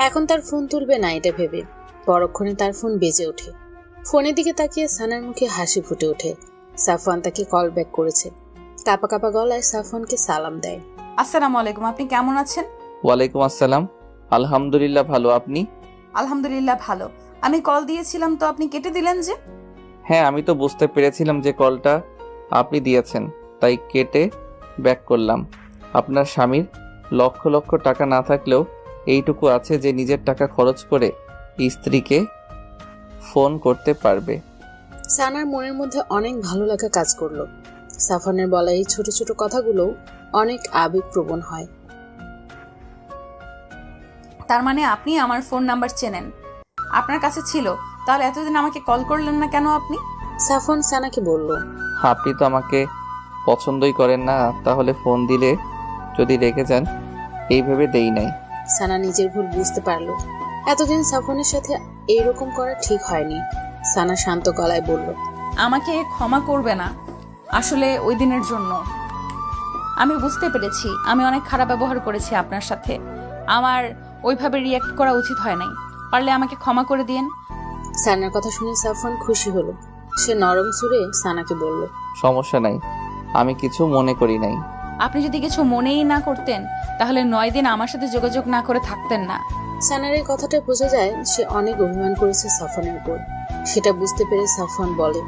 Speaker 1: এখন তার ফোন তুলবে না এটা ভেবে পরক্ষণে তার ফোন বেজে ওঠে। ফোনের দিকে তাকিয়ে সানার মুখে হাসি ফুটে ওঠে। সাফওয়ান তাকে কল ব্যাক করেছে। কাঁপা কাঁপা গলায় সাফওয়ানকে সালাম দেয়।
Speaker 2: আসসালামু আলাইকুম, আপনি কেমন আছেন?
Speaker 6: ওয়ালাইকুম আসসালাম, আলহামদুলিল্লাহ ভালো, আপনি?
Speaker 2: আলহামদুলিল্লাহ ভালো। আমি কল দিয়েছিলাম তো আপনি কেটে দিলেন যে?
Speaker 6: হ্যাঁ, আমি তো বুঝতে পেরেছিলাম যে কলটা আপনি দিয়েছেন, তাই কেটে ব্যাক করলাম। আপনার স্বামীর লক্ষ লক্ষ টাকা না থাকলেও এইটুকু আছে যে নিজের টাকা খরচ করে স্ত্রীকে ফোন করতে পারবে।
Speaker 1: সানার মনের মধ্যে অনেক ভালো লাগা কাজ করলো। সাফওয়ানের বলা এই ছোট ছোট কথাগুলো অনেক আবেগপ্রবণ হয়।
Speaker 2: তার মানে আপনি আমার ফোন নাম্বার চেনেন? আপনার কাছে ছিল, তাহলে এতদিন আমাকে কল করলেন না কেন আপনি?
Speaker 1: সাফওয়ান সানাকে বলল,
Speaker 6: আপনি তো আমাকে পছন্দই করেন না, তাহলে ফোন দিলে যদি রেখে যান এই ভেবে দেই নাই।
Speaker 1: সানা নিজের ভুল বুঝতে পারলো। এতদিন সাফওয়ানের সাথে এইরকম করা ঠিক হয়নি। সানা শান্ত গলায় বলল,
Speaker 2: আমাকে ক্ষমা করবে না, আসলে ওই দিনের জন্য আমি বুঝতে পেরেছি আমি অনেক খারাপ ব্যবহার করেছি আপনার সাথে। আমার ওইভাবে রিয়াক্ট করা উচিত হয় নাই, পারলে আমাকে ক্ষমা করে দিয়েন।
Speaker 1: সানার কথা শুনে সাফওয়ান খুশি হলো। সে নরম সুরে সানাকে বলল,
Speaker 6: সমস্যা নাই, আমি কিছু মনে করি নাই।
Speaker 2: আপনি যদি কিছু মনেই না করতেন তাহলে 9 দিন আমার সাথে যোগাযোগ না করে থাকতেন না।
Speaker 1: সানার এই কথাটা বোঝা যায় সে অনেক অভিমান করেছে সাফওয়ানের উপর। সেটা বুঝতে পেরে সাফওয়ান বলে।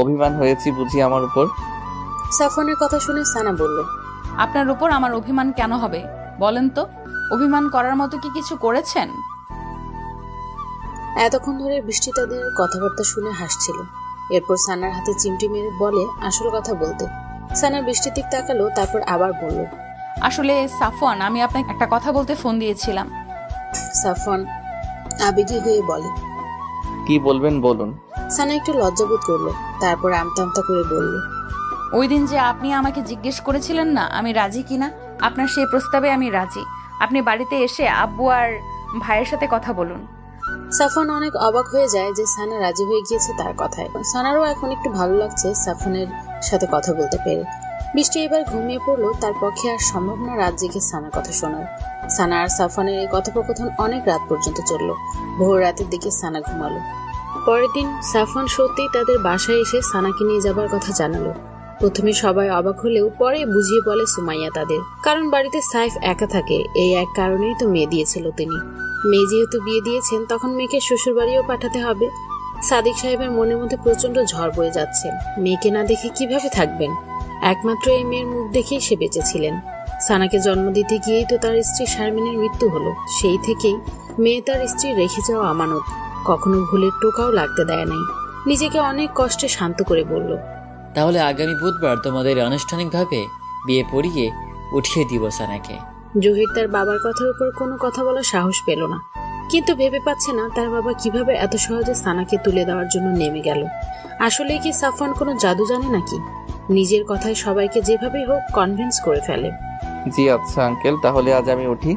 Speaker 6: অভিমান হয়েছি বুঝি আমার উপর?
Speaker 1: সাফওয়ানের কথা শুনে সানা বলল,
Speaker 2: আপনার উপর আমার অভিমান কেন হবে বলেন তো? অভিমান করার মতো কি কিছু করেছেন?
Speaker 1: এতক্ষণ ধরে বৃষ্টি তাদের কথাবার্তা শুনে হাসছিল। এরপর সানার হাতে চিমটি মেরে বলে আসল কথা বলতে। সানা বৃষ্টির দিক তাকালো, তারপর আবার বলল,
Speaker 2: আসলে সাফওয়ান, আমি আপনাকে একটা কথা বলতে ফোন দিয়েছিলাম।
Speaker 1: সাফওয়ান আবেগী হয়ে বলে,
Speaker 6: কি বলবেন বলুন।
Speaker 1: সানা একটু লজ্জাবোধ করলো, তারপর আমতা আমতা করে বলল,
Speaker 2: ওই দিন যে আপনি আমাকে জিজ্ঞেস করেছিলেন না আমি রাজি কিনা, আপনার সেই প্রস্তাবে আমি রাজি। আপনি বাড়িতে এসে আব্বু আর ভাইয়ের সাথে কথা বলুন।
Speaker 1: সাফওয়ান অনেক অবাক হয়ে যায় যে সানা রাজি হয়ে গিয়েছে তার কথায়। সানারও এখন একটু ভালো লাগছে সাফওয়ানের সাথে কথা বলতে পেরে। বৃষ্টি এবার ঘুমিয়ে পড়লো, তার পক্ষে আর সম্ভব না রাত জেগে সানার কথা শোনার। সানা আর সাফওয়ানের এই কথোপকথন অনেক রাত পর্যন্ত চলল। ভোর রাতের দিকে সানা ঘুমালো। পরের দিন সাফওয়ান সত্যিই তাদের বাসায় এসে সানাকে নিয়ে যাবার কথা জানালো। প্রথমে সবাই অবাক হলেও পরে বুঝিয়ে বলে সুমাইয়া তাদের, কারণ বাড়িতে সাইফ একা থাকে, এই এক কারণেই তো মেয়ে দিয়েছিল তিনি। মেয়ে যেহেতু বিয়ে দিয়েছেন, তখন মেয়েকে শ্বশুর বাড়িও পাঠাতে হবে। সাদিক সাহেবের মনের মধ্যে প্রচন্ড ঝড় বয়ে যাচ্ছে। মেয়েকে না দেখে কিভাবে থাকবেন? একমাত্র এই মেয়ের মুখ দেখেই সে বেঁচেছিলেন। সানাকে জন্ম দিতে গিয়েই তো তার স্ত্রী শারমিনের মৃত্যু হলো। সেই থেকেই মেয়ে তার স্ত্রী রেখে যাওয়া আমানত, কখনো ভুলের টোকাও লাগতে দেয় নাই। নিজেকে অনেক কষ্টে শান্ত করে বলল,
Speaker 4: তাহলে আগামী বুধবার তোমাদের আনুষ্ঠানিকভাবে বিয়ে পড়িয়ে উঠিয়ে দিব সানাকে।
Speaker 1: জহির তার বাবার কথার উপর কোনো কথা বলার সাহস পেল না, কিন্তু ভেবে পাচ্ছে না তার বাবা কিভাবে এত সহজে সানাকে তুলে দেওয়ার জন্য নেমে গেল। আসলে কি সাফওয়ান কোনো জাদু জানে নাকি? নিজের কথায় সবাইকে যেভাবেই হোক কনভিন্স করে ফেলে।
Speaker 6: জি আচ্ছা আঙ্কেল, তাহলে আজ আমি উঠি।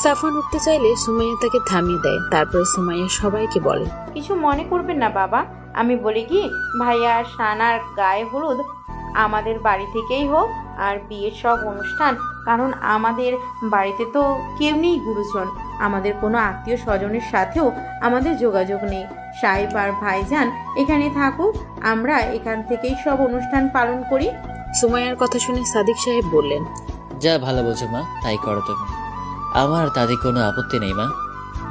Speaker 1: সাফওয়ান উঠতে চাইলে সুমাইয়া তাকে থামিয়ে দেয়। তারপরে সুমাইয়া সবাইকে বলে,
Speaker 3: কিছু মনে করবেন না বাবা, আমি বলি কি, ভাইয়া আর সানার গায়ে হলুদ আমাদের বাড়ি থেকেই হোক, আর বিয়ের সব অনুষ্ঠান, কারণ আমাদের বাড়িতে তো কেউ নেই গুরুজন, আমাদের কোনো আত্মীয় স্বজনের সাথেও আমাদের যোগাযোগ নেই। সাহেব আর ভাইজান এখানে থাকুক, আমরা এখান থেকেই সব অনুষ্ঠান পালন করি।
Speaker 1: সুমাইয়ার কথা শুনে সাদিক সাহেব বললেন,
Speaker 4: যা ভালো বোঝো মা তাই করো তুমি, আমার তাদের কোনো আপত্তি নেই মা।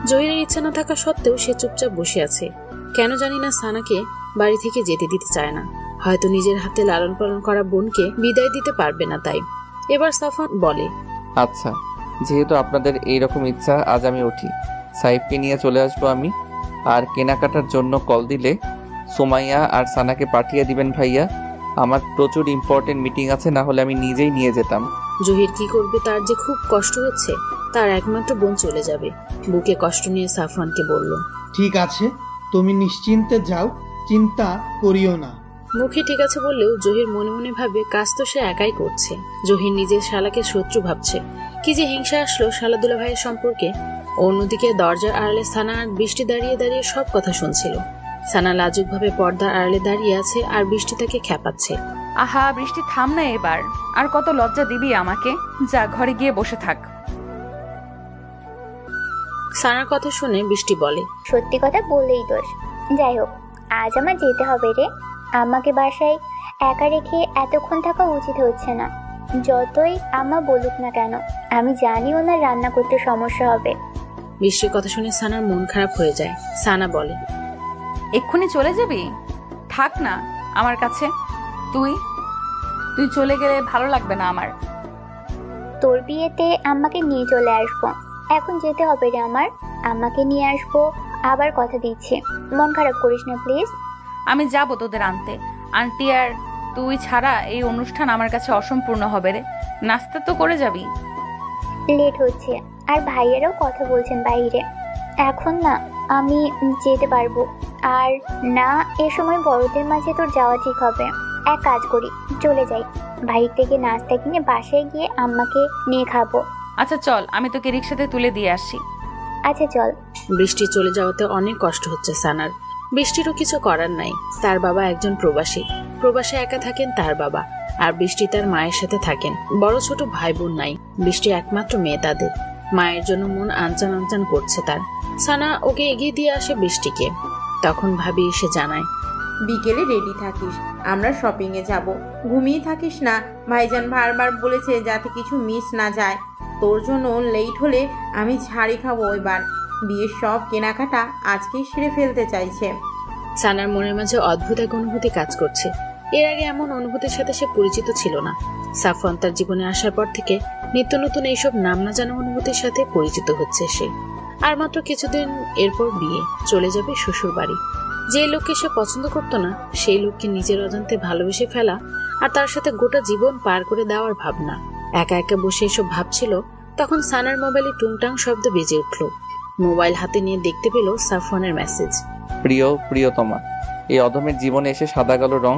Speaker 1: জহিরের ইচ্ছা না থাকা সত্ত্বেও সে চুপচাপ বসে আছে। কেন জানি না সানাকে বাড়ি থেকে যেতে দিতে চায় না, হয়তো নিজের হাতে লালন পালন করা বোনকে বিদায় দিতে পারবে না তাই। এবার সাফওয়ান বলে,
Speaker 6: আচ্ছা যেহেতু আপনাদের এইরকম ইচ্ছা, আজ আমি উঠি। সাইফকে নিয়ে চলে আসবো আমি। আর কেনাকাটার জন্য কল দিলে সুমাইয়া আর সানাকে পাঠিয়ে দিবেন ভাইয়া। আমার প্রচুর ইম্পর্টেন্ট মিটিং আছে, না হলে আমি নিজেই নিয়ে যেতাম।
Speaker 1: জহির কি করবে, তার যে খুব কষ্ট হচ্ছে। তার একমাত্র বোন চলে যাবে। বুকে কষ্ট নিয়ে সাফওয়ানকে বলল,
Speaker 5: ঠিক আছে, তুমি নিশ্চিন্তে যাও, চিন্তা করিও না।
Speaker 1: মুখে ঠিক আছে বললেও জহির মনে মনে ভাবে কাজ তো সে একাই করছে। জহির নিজের শালাকে শত্রু ভাবছে। কি যে হিংসা আসলো শালা দুলা ভাইয়ের সম্পর্কে। অন্যদিকে দরজার আড়ালে সানা আর বৃষ্টি দাঁড়িয়ে দাঁড়িয়ে সব কথা শুনছিল। সানা লাজুক ভাবে পর্দার আড়ালে দাঁড়িয়ে আছে আর বৃষ্টি তাকে খ্যাপাচ্ছে।
Speaker 2: আহা বৃষ্টি, থাম না এবার, আর কত লজ্জা দিবি আমাকে? যা ঘরে গিয়ে বসে থাক।
Speaker 1: সানার কথা শুনে বৃষ্টি বলে,
Speaker 8: সত্যি কথা বললেই দোষ। যাই হোক, আজ আমার যেতে হবে রে। আমাকে বাসায় একা রেখে এতক্ষণ থাকা উচিত হচ্ছে না। যতই আমা বলুক না কেন, আমি জানি ওনার রান্না করতে সমস্যা হবে।
Speaker 1: বৃষ্টির কথা শুনে সানার মন খারাপ হয়ে যায়। সানা বলে,
Speaker 2: এক্ষুনি চলে যাবি? থাক না আমার কাছে। তুই তুই চলে গেলে ভালো লাগবে না আমার।
Speaker 8: তোর বিয়েতে আম্মাকে নিয়ে চলে আসবো। এখন যেতে হবে রে আমার। আম্মাকে নিয়ে আসবো, আবার কথা দিচ্ছি। মন খারাপ করিস না প্লিজ।
Speaker 2: আমি যাব তোদের আনতে। আন্টি আর তুই ছাড়া এই অনুষ্ঠান আমার কাছে অসম্পূর্ণ হবে রে। নাস্তা তো করে যাবি।
Speaker 8: লেট হচ্ছে, আর ভাইয়েরাও কথা বলছেন বাইরে। এখন না আমি যেতে পারবো, আর না এ সময় বড়দের মাঝে তোর যাওয়া ঠিক হবে। এক কাজ করি, চলে যাই, বাইরে থেকে নাস্তা কিনে বাসায় গিয়ে আম্মাকে নিয়ে খাবো।
Speaker 2: আচ্ছা চল, আমি তোকে রিক্সাতে তুলে দিয়ে আসি।
Speaker 8: আচ্ছা চল।
Speaker 1: বৃষ্টি চলে যাওয়াতে অনেক কষ্ট হচ্ছে সানার। বৃষ্টিরও কিছু করার নাই। তার বাবা একজন প্রবাসী। প্রবাসে একা থাকেন তার বাবা, আর বৃষ্টি তার মায়ের সাথে থাকেন। বড় ছোট ভাই বোন নাই। বৃষ্টি একমাত্র মেয়ে তাদের। মায়ের জন্য মন আনচান আনচান করছে তার। সানা ওকে এগিয়ে দিয়ে আসে বৃষ্টিকে। তখন ভাবি এসে জানায়,
Speaker 3: বিকেলে রেডি থাকিস, আমরা শপিং এ যাব। ঘুমিয়ে থাকিস না, ভাইজান বারবার বলেছে যাতে কিছু মিস না যায়। তোর জন্য লেট হলে আমি ঝাড়ি খাবো এবার। বিয়ের সব কেনাকাটা আজকেই সেরে ফেলতে চাইছে।
Speaker 1: সানার মনের মাঝে অদ্ভুত এক অনুভূতি কাজ করছে। এর আগে এমন অনুভূতির সাথে সে পরিচিত ছিল না। সাফওয়ান তার জীবনে আসার পর থেকে নিত্য নতুন এইসব নাম না জানা অনুভূতির সাথে পরিচিত হচ্ছে সে। আর মাত্র কিছুদিন এরপর বিয়ে, চলে যাবে শ্বশুর বাড়ি। যে লোককে সে পছন্দ করতো না সেই লোককে নিজের অজান্তে ভালোবেসে ফেলা আর তার সাথে গোটা জীবন পার করে দেওয়ার ভাবনা। একা একা বসে এসব ভাবছিল, তখন সানার মোবাইলে টুংটাং শব্দ বেজে উঠল। মোবাইল হাতে নিয়ে দেখতে পেল সাফওয়ানের মেসেজ।
Speaker 6: প্রিয়তমা, এই অধমের জীবনে এসে সাদা কালো রং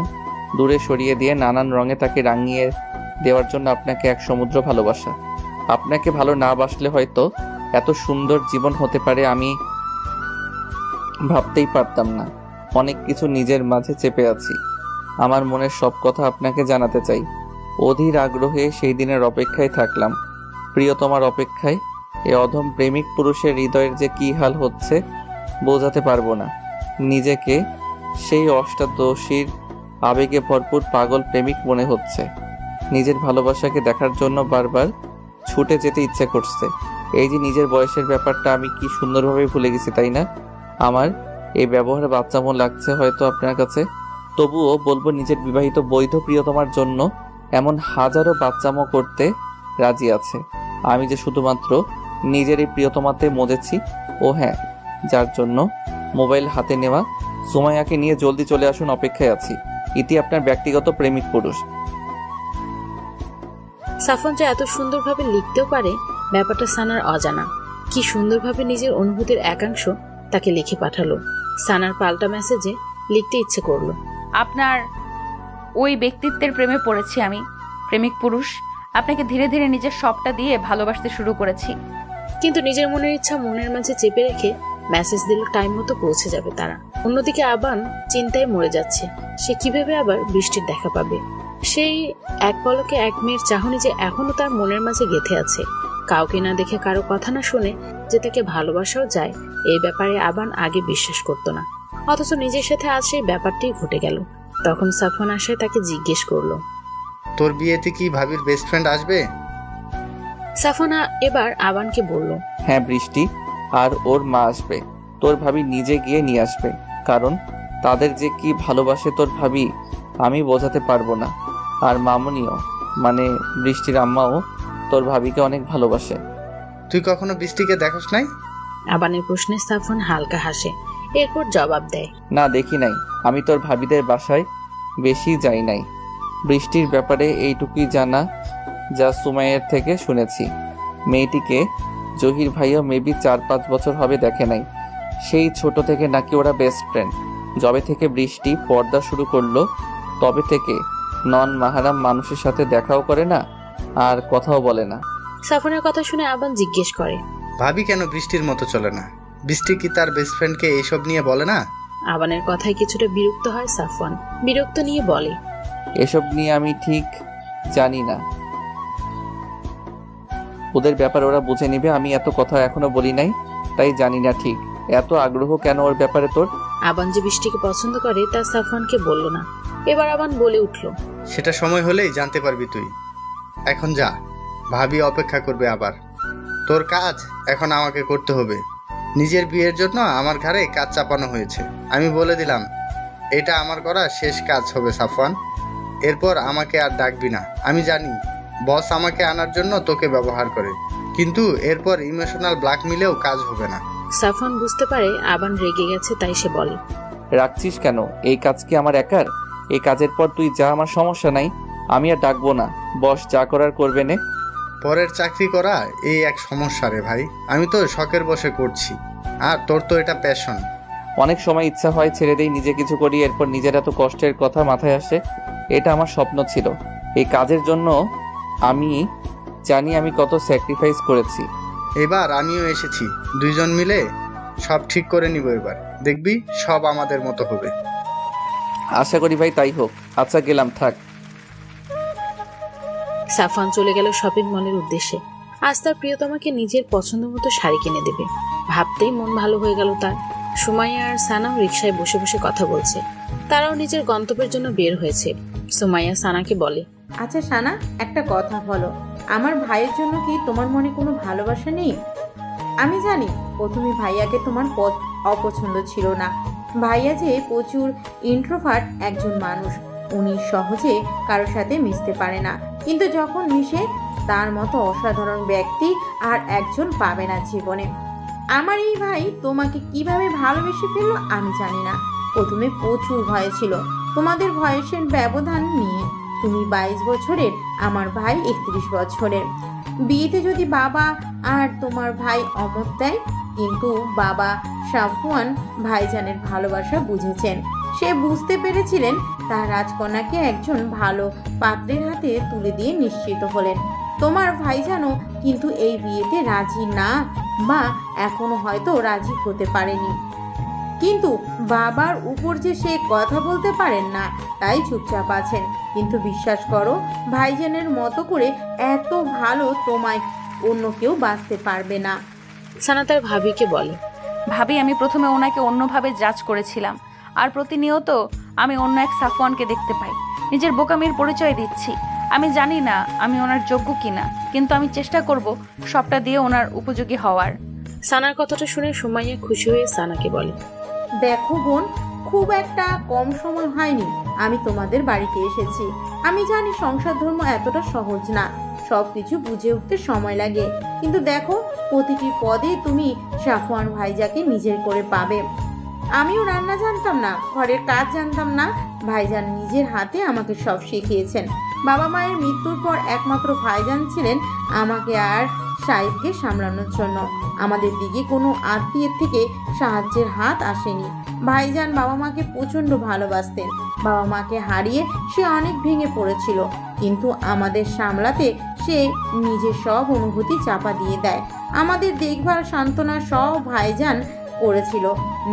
Speaker 6: দূরে সরিয়ে দিয়ে নানান রঙে তাকে রাঙিয়ে দেওয়ার জন্য আপনাকে এক সমুদ্র ভালোবাসা। আপনাকে ভালো না বাসলে হয়তো এত সুন্দর জীবন হতে পারে আমি ভাবতেই পারতাম না। অনেক কিছু নিজের মাঝে চেপে আছি। আমার মনের সব কথা আপনাকে জানাতে চাই। অধীর আগ্রহে সেই দিনের অপেক্ষায় থাকলাম। প্রিয়তমার অপেক্ষায় এ অধম প্রেমিক পুরুষের হৃদয়ের যে কি হাল হচ্ছে বোঝাতে পারবো না। নিজেকে সেই অষ্টাদশীর আবেগে ভরপুর পাগল প্রেমিক মনে হচ্ছে। নিজের ভালোবাসাকে দেখার জন্য বারবার ছুটে যেতে ইচ্ছে করছে। এই যে নিজের বয়সের ব্যাপারটা আমি কি সুন্দরভাবে ভুলে গেছি, তাই না? আমার এই ব্যবহারে বাচ্চামো লাগছে হয়তো আপনার কাছে, তবুও বলবো নিজের বিবাহিত বৈধ প্রিয়তমার জন্য এমন হাজারো বাচ্চামো করতে রাজি আছে। আমি যে শুধুমাত্র নিজের এই প্রিয়তমাতে মজেছি। ও হ্যাঁ, যার জন্য মোবাইল হাতে নেওয়া সুমাইয়াকে নিয়ে জলদি চলে আসুন, অপেক্ষায় আছি। ইতি আপনার ব্যক্তিগত প্রেমিক পুরুষ।
Speaker 1: সাফওয়ান যে এত সুন্দরভাবে লিখতেও পারে ব্যাপারটা সানার অজানা। কি সুন্দরভাবে নিজের অনুভূতির একাংশ তাকে লিখে পাঠালো। সানার পাল্টা মেসেজে লিখতে ইচ্ছে করলো,
Speaker 2: আপনার ওই ব্যক্তিত্বের প্রেমে পড়েছি আমি, প্রেমিক পুরুষ। আপনাকে ধীরে ধীরে নিজের সবটা দিয়ে ভালোবাসতে শুরু করেছি।
Speaker 1: কিন্তু নিজের মনের ইচ্ছা মনের মাঝে চেপে রেখে মেসেজ দিল টাইম মতো পৌঁছে যাবে তারা। অন্যদিকে আবান চিন্তায় মরে যাচ্ছে। সে কিভাবে আবার বৃষ্টির দেখা পাবে? সেই এক পলকে এক মেয়ের চাহনি যে এখনো তার মনের মাঝে গেঁথে আছে। কাউকে না দেখে, কারো কথা না শুনে যে তাকে ভালোবাসাও যায়, এই ব্যাপারে আবান আগে বিশ্বাস করতো না। অথচ নিজের সাথে আজ সেই ব্যাপারটি ঘটে গেল। তখন সাফওয়ান আসায় তাকে জিজ্ঞেস করলো,
Speaker 9: তোর বিয়েতে কি ভাবির বেস্ট ফ্রেন্ড আসবে?
Speaker 1: সাফওয়ানা এবার আবানকে বলল,
Speaker 6: হ্যাঁ, বৃষ্টি আর ওর মা আসবে। তোর ভাবি নিজে গিয়ে নিয়ে আসবে, কারণ তাদের যে কি ভালোবাসে তোর ভাবি আমি বোঝাতে পারবো না। আর মামুনিও, মানে বৃষ্টির আম্মাও তোর ভাবিকে অনেক ভালোবাসে।
Speaker 9: তুই কখনো বৃষ্টিকে দেখোস নাই?
Speaker 1: আবানের প্রশ্নে সাফওয়ান হালকা হাসে, এরপর জবাব দেয়,
Speaker 6: না, দেখি নাই। আমি তোর ভাবিদের বাসায় বেশি যাই নাই। বৃষ্টির ব্যাপারে এইটুকুই জানা যা সুমাইয়ের থেকে শুনেছি। মেয়েটিকে জহির ভাইও মেবি 4-5 বছর হবে দেখে নাই। সেই ছোট থেকে নাকি ওরা বেস্ট ফ্রেন্ড। যবে থেকে বৃষ্টি পর্দা শুরু করলো তবে থেকে নন মাহারাম মানুষের সাথে দেখাও করে না আর কথাও বলে না।
Speaker 1: সাফওয়ানের কথা শুনে আবান জিজ্ঞেস করে,
Speaker 9: ভাবি কেন বৃষ্টির মতো চলে না? বৃষ্টি কি তার বেস্ট ফ্রেন্ডকে এইসব নিয়ে বলে না?
Speaker 1: আবানের কথায় কিছুটা বিরক্ত হয় সাফওয়ান। বিরক্ত নিয়ে বলে,
Speaker 6: এসব নিয়ে আমি ঠিক জানি না। ওদের ব্যাপার ওরা বুঝে নিবে। আমি এত কথা এখনো বলি নাই, তাই জানি না ঠিক। এত আগ্রহ কেন ওর ব্যাপারে তোর?
Speaker 1: আবান যে বৃষ্টিকে পছন্দ করে তা সাফওয়ানকে বলল না। এবার আবান বলে উঠল,
Speaker 9: সেটা সময় হলেই জানতে পারবি তুই। এখন যা, ভাবি অপেক্ষা করবে আবার। তোর কাজ এখন আমাকে করতে হবে। নিজের বিয়ের জন্য আমার ঘাড়ে কাজ চাপানো হয়েছে। আমি বলে দিলাম এটা আমার করা শেষ কাজ হবে সাফওয়ান। এরপর আমাকে আর ডাকবি না। আমি জানি বস আমাকে আনার জন্য তোকে ব্যবহার করে, কিন্তু এরপর ইমোশনাল ব্ল্যাকমেলেও কাজ হবে না।
Speaker 1: সাফওয়ান বুঝতে পারে আবান রেগে গেছে, তাই সে বলে,
Speaker 6: রাখছিস কেন? এই কাজ কি আমার একার? এই কাজের পর তুই যা, আমার সমস্যা নাই। আমি আর ডাকবো না। বস যা করার করবে নে।
Speaker 9: পরের চাকরি করা এই এক সমস্যা রে ভাই। আমি তো শখের বসে করছি, আর তোর তো এটা প্যাশন।
Speaker 6: অনেক সময় ইচ্ছা হয় ছেড়ে দেই, নিজে কিছু করি, এরপর নিজের এত কষ্টের কথা মাথায় আসে। এটা আমার স্বপ্ন ছিল। এই কাজের জন্য আমি জানি আমি কত স্যাক্রিফাইস করেছি।
Speaker 9: এবার আমিও এসেছি, দুইজন মিলে সব ঠিক করে নিব। এবার দেখবি সব আমাদের মতো হবে।
Speaker 6: আশা করি ভাই তাই হোক। আচ্ছা, গেলাম, থাক।
Speaker 1: সাফওয়ান চলে গেল শপিং মলের উদ্দেশ্যে। আজ তার প্রিয়তমাকে নিজের পছন্দ মতো শাড়ি কিনে দেবে। ভাবতেই মন ভালো হয়ে গেল তার। সুমাইয়া আর সানাও রিকশায় বসে বসে কথা বলছে। তারাও নিজের গন্তব্যের জন্য বের হয়েছে। সুমাইয়া সানাকে বলে,
Speaker 3: আচ্ছা সানা, একটা কথা বলো, আমার ভাইয়ের জন্য কি তোমার মনে কোনো ভালোবাসা নেই? আমি জানি প্রথমে ভাইয়াকে তোমার অপছন্দ ছিল না। ভাইয়া যে প্রচুর ইন্ট্রোভার্ট একজন মানুষ, উনি সহজে কারোর সাথে মিশতে পারে না, কিন্তু যখন মিশে তার মতো অসাধারণ ব্যক্তি আর একজন পাবে না জীবনে। আমার এই ভাই তোমাকে কিভাবে ভালোবেসে ফেললো আমি জানি না। প্রথমে প্রচুর ভয় ছিল তোমাদের বয়সের ব্যবধান নিয়ে। তুমি 22 বছরের, আমার ভাই 31 বছরের। বিয়েতে যদি বাবা আর তোমার ভাই অমত দেয়, কিন্তু বাবা সাফওয়ান ভাইজানের ভালোবাসা বুঝেছেন। সে বুঝতে পেরেছিলেন তার রাজকন্যাকে একজন ভালো পাত্রের হাতে তুলে দিয়ে নিশ্চিত হলেন। তোমার ভাইজানও কিন্তু এই বিয়েতে রাজি না, বা এখনো হয়তো রাজি হতে পারেনি, কিন্তু বাবার উপর যে সে কথা বলতে পারেন না তাই চুপচাপ আছেন। কিন্তু বিশ্বাস করো, ভাইজানের মতো করে এত ভালো তোমায় অন্য কেউ বাঁচতে পারবে না।
Speaker 1: সানা তার ভাবিকে বলে,
Speaker 2: ভাবি, আমি প্রথমে ওনাকে অন্যভাবে জাজ করেছিলাম, আর প্রতিনিয়ত আমি অন্য এক সাফওয়ানকে দেখতে পাই। নিজের বোকামির পরিচয় দিচ্ছি। আমি জানি না আমি ওনার যোগ্য কিনা, কিন্তু আমি চেষ্টা করব সবটা দিয়ে ওনার উপযোগী হওয়ার।
Speaker 1: সানার কথাটা শুনে সুমাইয়া খুশি হয়ে সানাকে বলে,
Speaker 3: দেখো বোন, খুব একটা কম সময় হয়নি আমি তোমাদের বাড়িতে এসেছি। আমি জানি সংসার ধর্ম এতটা সহজ না, সবকিছু বুঝে উঠতে সময় লাগে, কিন্তু দেখো প্রতিটি পদে তুমি সাফওয়ান ভাইজাকে নিজের করে পাবে। আমিও রান্না জানতাম না, ঘরের কাজ জানতাম না, ভাইজান নিজের হাতে আমাকে সব শিখিয়েছেন। বাবা মায়ের মৃত্যুর পর একমাত্র ভাইজান ছিলেন আমাকে আর সাইদকে সামলানোর জন্য। আমাদের দিকে কোনো আত্মীয়ের থেকে সাহায্যের হাত আসেনি। ভাইজান বাবা মাকে প্রচণ্ড ভালোবাসতেন। বাবা মাকে হারিয়ে সে অনেক ভেঙে পড়েছিল, কিন্তু আমাদের সামলাতে সে নিজের সব অনুভূতি চাপা দিয়ে দেয়। আমাদের দেখভাল সান্ত্বনা সব ভাইজান করেছিল,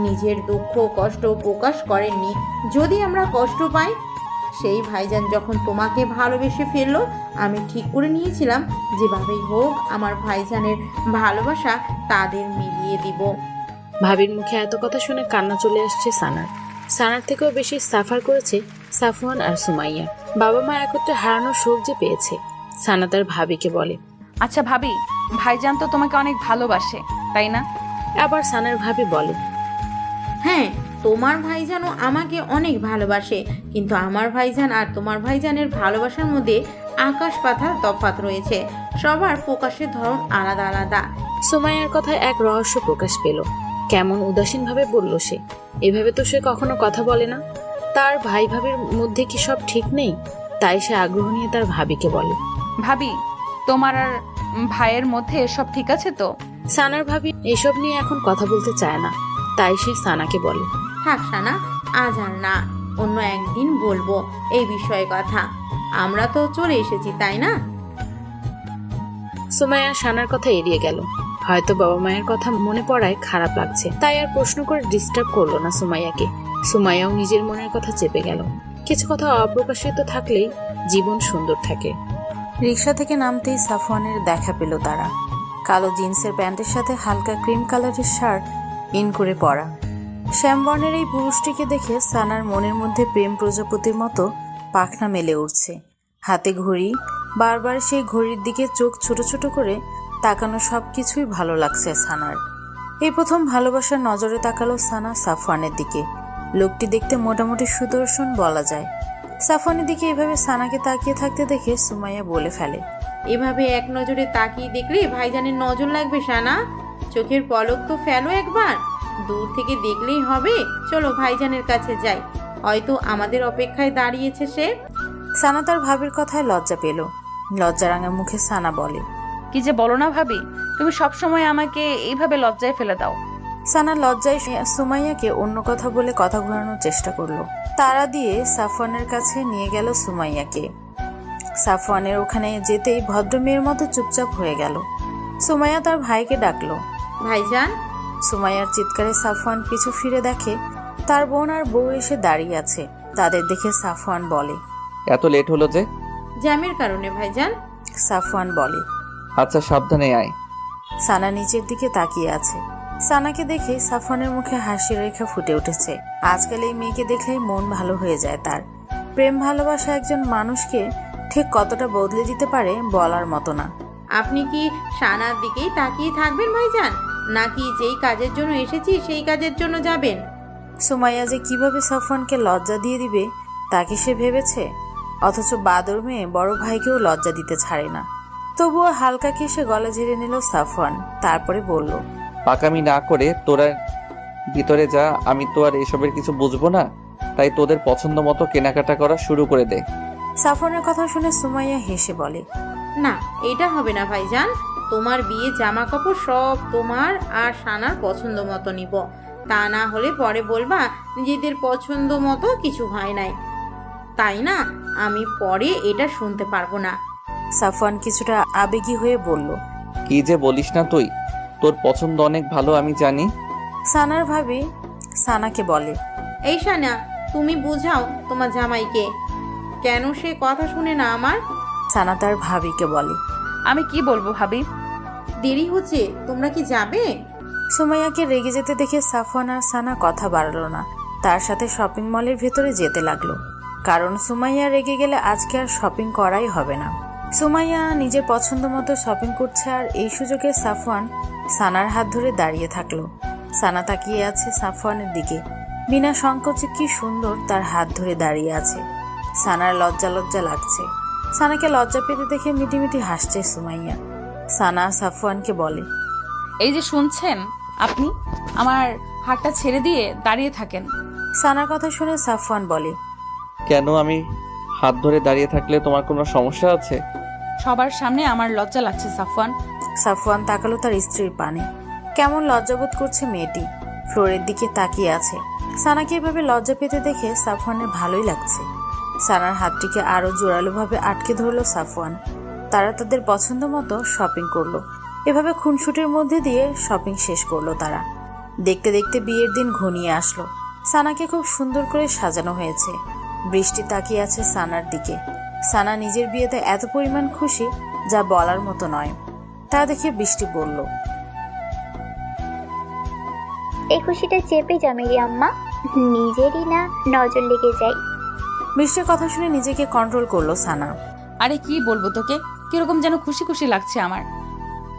Speaker 3: নিজের দুঃখ কষ্ট প্রকাশ করেননি। যদি আমরা কষ্ট পাই, সেই ভাইজান যখন তোমাকে ভালোবেসে ফেললো, আমি ঠিক করে নিয়েছিলাম যেভাবেই হোক আমার ভাইজানের ভালোবাসা তাদের মিলিয়ে দিব।
Speaker 1: ভাবির মুখে এত কথা শুনে কান্না চলে আসছে সানার। সানার থেকেও বেশি সাফার করেছে সাফওয়ান আর সুমাইয়া। বাবা মা একত্রে হারানোর শোক যে পেয়েছে। সানা তার ভাবিকে বলে,
Speaker 2: আচ্ছা ভাবি, ভাইজান তো তোমাকে অনেক ভালোবাসে, তাই না?
Speaker 1: আবার সানার ভাবি বলে,
Speaker 3: হ্যাঁ, তোমার ভাইজানও আমাকে অনেক ভালোবাসে, কিন্তু আমার ভাইজান আর তোমার ভাইজানের ভালোবাসার মধ্যে আকাশ পাতাল তফাৎ রয়েছে। সবার প্রকাশের ধরন আলাদা আলাদা।
Speaker 1: সুমাইয়ার কথায় এক রহস্য প্রকাশ পেল। কেমন উদাসীনভাবে বলল সে। এভাবে তো সে কখনো কথা বলে না। তার ভাই ভাবির মধ্যে কি সব ঠিক নেই? তাই সে আগ্রহ নিয়ে তার ভাবিকে বলে,
Speaker 2: ভাবি, তোমার আর ভাইয়ের মধ্যে সব ঠিক আছে তো?
Speaker 1: সানার ভাবি এসব নিয়ে এখন কথা বলতে চায় না, তাই সে সানাকে বলে,
Speaker 3: থাক সানা, আজ আর না, অন্য একদিন বলবো এই বিষয়ে কথা। আমরা তো চলে এসেছি, তাই না?
Speaker 1: সুমাইয়া সানার কথা এড়িয়ে গেল। হয়তো বাবা মায়ের কথা মনে পড়ায় খারাপ লাগছে, তাই আর প্রশ্ন করে ডিস্টার্ব করলো না সুমাইয়াকে। সুমাইয়াও নিজের মনের কথা চেপে গেল। কিছু কথা অপ্রকাশিত থাকলেই জীবন সুন্দর থাকে। রিক্সা থেকে নামতেই সাফওয়ানের দেখা পেল তারা। কালো জিন্সের প্যান্টের সাথে হালকা ক্রিম কালারের শার্ট ইন করে পরা। শ্যামবর্ণের এই পুরুষটিকে দেখে সানার মনের মধ্যে প্রেম প্রজাপতির মতো পাখনা মেলে উঠছে। হাতে ঘড়ি, বারবার সেই ঘড়ির দিকে চোখ ছোট ছোট করে তাকানো সবকিছুই ভালো লাগছে সানার। এই প্রথম ভালোবাসার নজরে তাকালো সানা সাফওয়ানের দিকে। লোকটি দেখতে মোটামুটি সুদর্শন বলা যায়। সাফওয়ানের দিকে এভাবে সানাকে তাকিয়ে থাকতে দেখে সুমাইয়া বলে ফেলে,
Speaker 3: এভাবে এক নজরে তাকিয়ে দেখলে ভাইজানের নজর লাগবে সানা। চোখের পলক তো ফেলো একবার, দূর থেকে দেখলেই হবে। চলো ভাইজানের কাছে যাই, হয়তো আমাদের অপেক্ষায় দাঁড়িয়েছে সে।
Speaker 1: সানা তার ভাবির কথায় লজ্জা পেল। লজ্জারাঙা মুখে সানা বলে,
Speaker 2: কি যে বলো না ভাবি, তুমি সবসময় আমাকে এইভাবে লজ্জায় ফেলে দাও।
Speaker 1: সানা লজ্জায় সুমাইয়াকে অন্য কথা বলে কথা ঘোরানোর চেষ্টা করলো। তারা দিয়ে সাফওয়ানের কাছে নিয়ে গেল সুমাইয়াকে। সাফওয়ানের ওখানে যেতেই ভদ্র মেয়ের মতো চুপচাপ হয়ে গেল। সুমাইয়া তার ভাইকে ডাকলো,
Speaker 3: ভাইজান।
Speaker 1: সুমাইয়ার চিৎকারে সাফওয়ান পিছু ফিরে দেখে তার বোন আর বউ এসে দাঁড়িয়ে আছে। তাদের দেখে সাফওয়ান বলে,
Speaker 6: এত লেট হলো যে?
Speaker 3: জ্যামের কারণে ভাইজান।
Speaker 1: সাফওয়ান বলে,
Speaker 6: আচ্ছা সাবধানে আয়।
Speaker 1: সানা নিচের দিকে তাকিয়ে আছে। সানাকে দেখে সাফওয়ানের মুখে হাসি রেখা ফুটে উঠেছে। আজকাল এই মেয়েকে দেখলেই মন ভালো হয়ে যায় তার। প্রেম ভালোবাসা একজন মানুষকে ঠিক কতটা বদলে দিতে পারে বলার মতো না।
Speaker 3: আপনি কি সানার দিকেই তাকিয়ে থাকবেন ভাইজান? নাকি যেই কাজের জন্য এসেছি সেই কাজের জন্য যাবেন?
Speaker 1: সুমাইয়া যে কিভাবে সাফওয়ানকে লজ্জা দিয়ে দিবে তা কি সে ভেবেছে? অথচ বাদর মেয়ে বড় ভাইকেও লজ্জা দিতে ছাড়ে না। তবুও হালকা কেসে গলা ঝেড়ে নিল সাফওয়ান, তারপরে বলল,
Speaker 6: পাকামি না করে তোরা ভিতরে যা, আমি তো আর এসবের কিছু বুঝবো না, তাই তোদের পছন্দ মতো কেনাকাটা করা শুরু করে দে।
Speaker 1: সাফওয়ানের কথা শুনে সুমাইয়া হেসে বলে,
Speaker 3: না, এটা হবে না ভাইজান। তোমার বিয়ে জামা কাপড় সব তোমার আর সানার পছন্দ মতো নিব। তা না হলে পরে বলবা নিজেদের পছন্দ মতো কিছু হয় নাই, তাই না? আমি পরে এটা শুনতে পারবো না।
Speaker 1: সাফওয়ান কিছুটা আবেগী হয়ে বলল,
Speaker 6: কি যে বলিস না তুই, তোর পছন্দ অনেক ভালো আমি জানি।
Speaker 1: সানার ভাবি সানাকে বলে,
Speaker 3: এই সানা, তুমি বুঝাও তোমার জামাইকে, কেন সে কথা শুনে না আমার?
Speaker 1: সানা তার ভাবিকে বলে,
Speaker 2: আমি কি বলবো ভাবি?
Speaker 3: দেরি হচ্ছে, তোমরা কি যাবে?
Speaker 1: সুমাইয়াকে রেগে যেতে দেখে সাফওয়ান আর সানা কথা বাড়ালো না, তার সাথে শপিং মলের ভেতরে যেতে লাগলো। কারণ সুমাইয়া রেগে গেলে আজকে আর শপিং করাই হবে না। সুমাইয়া নিজের পছন্দ মতো শপিং করছে, আর এই সুযোগে সাফওয়ান সানার হাত ধরে দাঁড়িয়ে থাকলো। সানা তাকিয়ে আছে সাফওয়ানের দিকে, বিনা সংকোচে কি সুন্দর তার হাত ধরে দাঁড়িয়ে আছে। সানার লজ্জা লজ্জা লাগছে। সানাকে লজ্জা পেতে দেখে মিটিমিটি হাসছে সুমাইয়া। সানা সাফওয়ানকে বলে,
Speaker 2: এই যে শুনছেন, আপনি আমার হাতটা ছেড়ে দিয়ে দাঁড়িয়ে থাকেন।
Speaker 1: সানার কথা শুনে সাফওয়ান বলে,
Speaker 6: কেন আমি হাত ধরে দাঁড়িয়ে থাকলে তোমার কোনো সমস্যা আছে?
Speaker 2: সবার সামনে আমার লজ্জা লাগছে সাফওয়ান।
Speaker 1: সাফওয়ান তাকালো তার স্ত্রীর পানে। কেমন লজ্জাবোধ করছে মেয়েটি, ফ্লোরের দিকে তাকিয়ে আছে। সানাকে এভাবে লজ্জা পেতে দেখে সাফওয়ানের ভালোই লাগছে। সানার হাতটিকে আরো জোরালোভাবে আটকে ধরলো সাফওয়ান। তারা তাদের পছন্দ মতো শপিং করলো। এভাবে খুনসুটির মধ্যে দিয়ে শপিং শেষ করলো তারা। দেখতে দেখতে বিয়ের দিন ঘনিয়ে আসলো। সানাকে খুব সুন্দর করে সাজানো হয়েছে। বৃষ্টি তাকিয়ে আছে সানার দিকে। সানা নিজের বিয়েতে এত পরিমাণ খুশি যা বলার মতো নয়। তা দেখে বৃষ্টি বলল,
Speaker 8: এই খুশিটা চেপে যা মেরি আম্মা, নিজেরই না নজর লেগে যায়।
Speaker 1: বৃষ্টির কথা শুনে নিজেকে কন্ট্রোল করলো সানা।
Speaker 2: আরে কি বলবো তোকে, কিরকম যেন খুশি খুশি লাগছে আমার।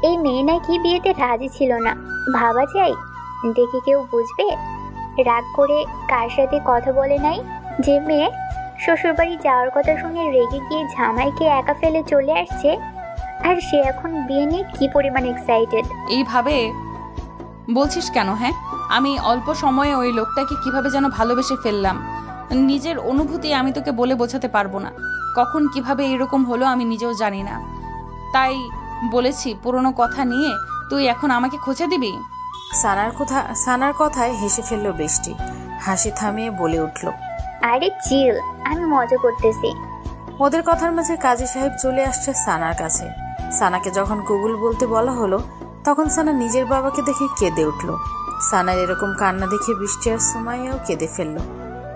Speaker 8: এই মেয়ে নাকি বিয়েতে রাজি ছিল না, ভাবা যায়? দেখে কেউ বুঝবে? রাগ করে কার সাথে কথা বলে নাই? যে মেয়ে শ্বশুরবাড়ি যাওয়ার কথা শুনে রেগে গিয়ে জামাইকে একা ফেলে চলে আসছে, আর সে এখন বিয়ে নিয়ে কি পরিমাণ এক্সাইটেড।
Speaker 2: এইভাবে বলছিস কেন? হ্যাঁ, আমি অল্প সময়ে ওই লোকটাকে কিভাবে যেন ভালোবেসে ফেললাম। নিজের অনুভূতি আমি তোকে বলে বোঝাতে পারবো না। কখন কিভাবে এরকম হলো আমি নিজেও জানি না। তাই বলেছি, পুরনো কথা নিয়ে তুই এখন আমাকে খোঁচা দিবি?
Speaker 1: সানার কথায় হেসে ফেললো বৃষ্টি। হাসি থামিয়ে বলে উঠল,
Speaker 8: আরে চিল, আমি মজা করতেছি।
Speaker 1: ওদের কথার মাঝে কাজী সাহেব চলে আসছে সানার কাছে। সানাকে যখন গুগল বলতে বলা হলো, তখন সানা নিজের বাবাকে দেখে কেঁদে উঠল। সানার এরকম কান্না দেখে বৃষ্টি আর সুমাইয়াও কেঁদে ফেলল।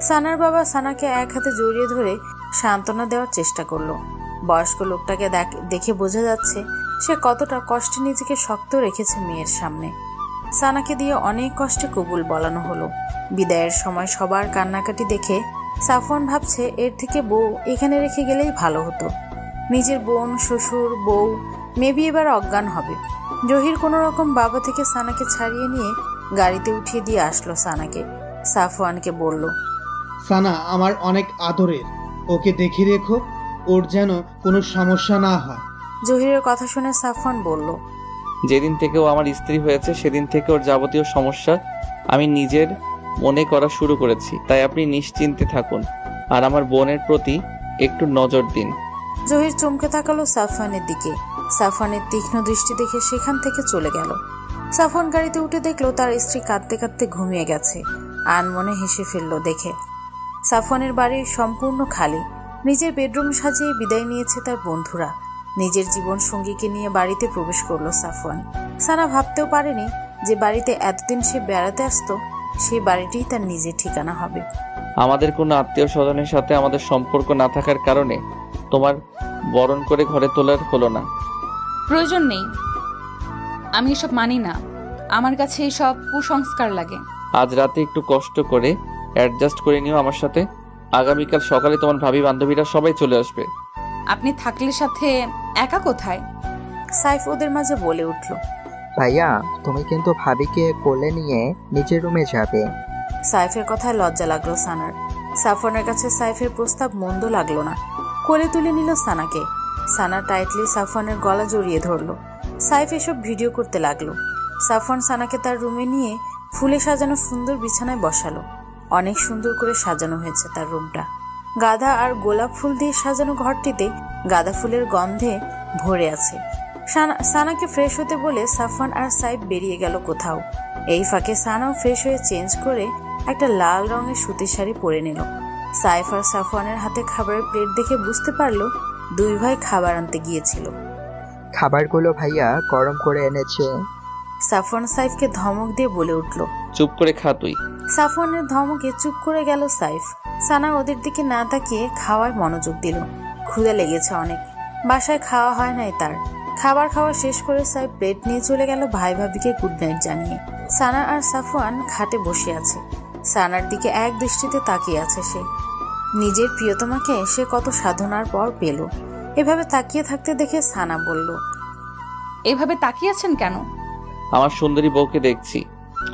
Speaker 1: সানার বাবা সানাকে এক হাতে জড়িয়ে ধরে সান্ত্বনা দেওয়ার চেষ্টা করলো। বয়স্ক লোকটাকে দেখে বোঝা যাচ্ছে সে কতটা কষ্টে নিজেকে শক্ত রেখেছে মেয়ের সামনে। সানাকে দিয়ে অনেক কষ্টে কবুল বলানো হলো। বিদায়ের সময় সবার কান্নাকাটি দেখে সাফওয়ান ভাবছে এর থেকে বউ এখানে রেখে গেলেই ভালো হতো। নিজের বোন, শ্বশুর, বউ মেবি এবার অজ্ঞান হবে। জহির কোনো রকম বাবা থেকে সানাকে ছাড়িয়ে নিয়ে গাড়িতে উঠিয়ে দিয়ে আসলো সানাকে। সাফওয়ানকে বলল,
Speaker 5: সানা আমার অনেক আদরের, ওকে দেখে রেখো, ওর যেন কোনো সমস্যা না হয়।
Speaker 1: জহিরের কথা শুনে সাফওয়ান বলল,
Speaker 6: যেদিন থেকে ও আমার স্ত্রী হয়েছে সেদিন থেকে ওর যাবতীয় সমস্যা আমি নিজের মনে করা শুরু করেছি, তাই আপনি নিশ্চিন্তে থাকুন আর আমার বোনের প্রতি একটু নজর দিন।
Speaker 1: জহির চমকে তাকালো সাফওয়ানের দিকে। সাফওয়ানের তীক্ষ্ণ দৃষ্টি দেখে সেখান থেকে চলে গেল। সাফওয়ান গাড়িতে উঠে দেখলো তার স্ত্রী কাঁদতে কাঁদতে ঘুমিয়ে গেছে। আনমনে হেসে ফেলল দেখে। সাফওয়ানের বাড়ি সম্পূর্ণ খালি। নিজের বেডরুম সাজিয়ে বিদায় নিয়েছে তার বন্ধুরা। নিজের জীবন সঙ্গীকে নিয়ে বাড়িতে প্রবেশ করলো সাফওয়ান। সানা ভাবতেও পারেনি যে বাড়িতে এতদিন সে বেড়াতে আসতো সেই বাড়িটিই তার নিজের ঠিকানা হবে।
Speaker 6: আমাদের কোনো আত্মীয় স্বজনের সাথে আমাদের সম্পর্ক না থাকার কারণে তোমার বরণ করে ঘরে তোলার হলো না।
Speaker 2: প্রয়োজন নেই, আমি এসব মানি না। আমার কাছে এসব কুসংস্কার লাগে।
Speaker 6: আজ রাতে একটু কষ্ট করে অ্যাডজাস্ট করে নিও আমার সাথে। আগামীকাল সকালে তোমার ভাবি বান্ধবীরা সবাই চলে আসবে।
Speaker 2: আপনি থাকলে সাথে একা কোথায়?
Speaker 1: সাইফ ওদের মাঝে বলে উঠল,
Speaker 7: ভাইয়া তুমি কিন্তু ভাবিকে কোলে নিয়ে নিজের রুমে যাবে।
Speaker 1: সাইফের কথায় লজ্জা লাগলো সানার। সাফওয়ানের কাছে সাইফের প্রস্তাব মন্দ লাগলো না। কোলে তুলে নিল সানাকে। সানা টাইটলি সাফওয়ানের গলা জড়িয়ে ধরলো। সাইফ এসব ভিডিও করতে লাগলো। সাফওয়ান সানাকে তার রুমে নিয়ে ফুলে সাজানো সুন্দর বিছানায় বসালো। অনেক সুন্দর করে সাজানো হয়েছে তার রুমটা। গাঁদা আর গোলাপ ফুল দিয়ে সাজানো ঘরটিতে গাঁদা ফুলের গন্ধে ভরে আছে। সানাকে ফ্রেশ হতে বলে সাফওয়ান আর সাইফ বেরিয়ে গেল কোথাও। এই ফাঁকে সানাও ফ্রেশ হয়ে চেঞ্জ করে একটা লাল রঙের সুতির শাড়ি পরে নিল। সাইফ আর সাফওয়ানের হাতে খাবারের প্লেট দেখে বুঝতে পারলো দুই ভাই খাবার আনতে গিয়েছিল।
Speaker 7: খাবারগুলো ভাইয়া গরম করে এনেছে।
Speaker 1: সাফওয়ান সাইফকে ধমক দিয়ে বলে উঠল।
Speaker 6: চুপ করে খা তুই।
Speaker 1: সাফওয়ানের ধমকে চুপ করে গেল সাইফ। সানা ওদের দিকে না তাকিয়ে খাওয়ায় মনোযোগ দিল। ক্ষুধা লেগেছে অনেক। বাসায় খাওয়া হয় নাই তার। খাবার খাওয়া শেষ করে সাইফ প্লেট নিয়ে চলে গেল ভাই ভাবিকে গুড নাইট জানিয়ে। সানা আর সাফওয়ান খাটে বসে আছে। সানার দিকে এক দৃষ্টিতে তাকিয়ে আছে সে। নিজের প্রিয়তমাকে সে কত সাধনার পর পেল। এভাবে তাকিয়ে থাকতে দেখে সানা বলল,
Speaker 2: এভাবে তাকিয়েছেন কেন?
Speaker 6: আমার সুন্দরী বউকে দেখছি।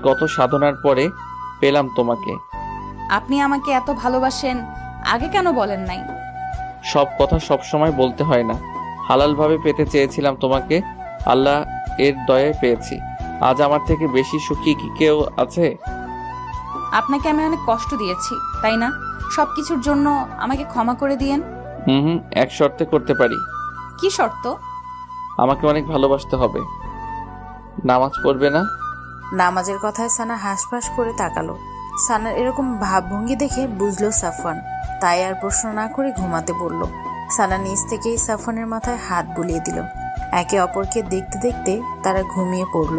Speaker 6: কত সাধনার পরে পেলাম তোমাকে।
Speaker 2: আপনি আমাকে এত ভালোবাসেন, আগে কেন বলেন নাই?
Speaker 6: সব কথা সব সময় বলতে হয় না। হালালভাবে পেতে চেয়েছিলাম তোমাকে, আল্লাহ এর দয়ায় পেয়েছি। আজ আমার থেকে বেশি সুখী কি কেউ আছে?
Speaker 2: আপনাকে আমি অনেক কষ্ট দিয়েছি, তাই না? সবকিছুর জন্য আমাকে ক্ষমা করে দিয়েন।
Speaker 6: এক শর্তে করতে পারি।
Speaker 2: কি শর্ত?
Speaker 6: আমাকে অনেক ভালোবাসতে হবে। নামাজ পড়বে না?
Speaker 1: নামাজের কথায় সানা হাঁসফাঁস করে তাকালো। সানার এরকম ভাবভঙ্গি দেখে বুঝলো সাফওয়ান, তাই আর প্রশ্ন না করে ঘুমাতে বলল। সানা নিজ থেকেই সাফওয়ানের মাথায় হাত বুলিয়ে দিল। একে অপরকে দেখতে দেখতে তারা ঘুমিয়ে পড়ল।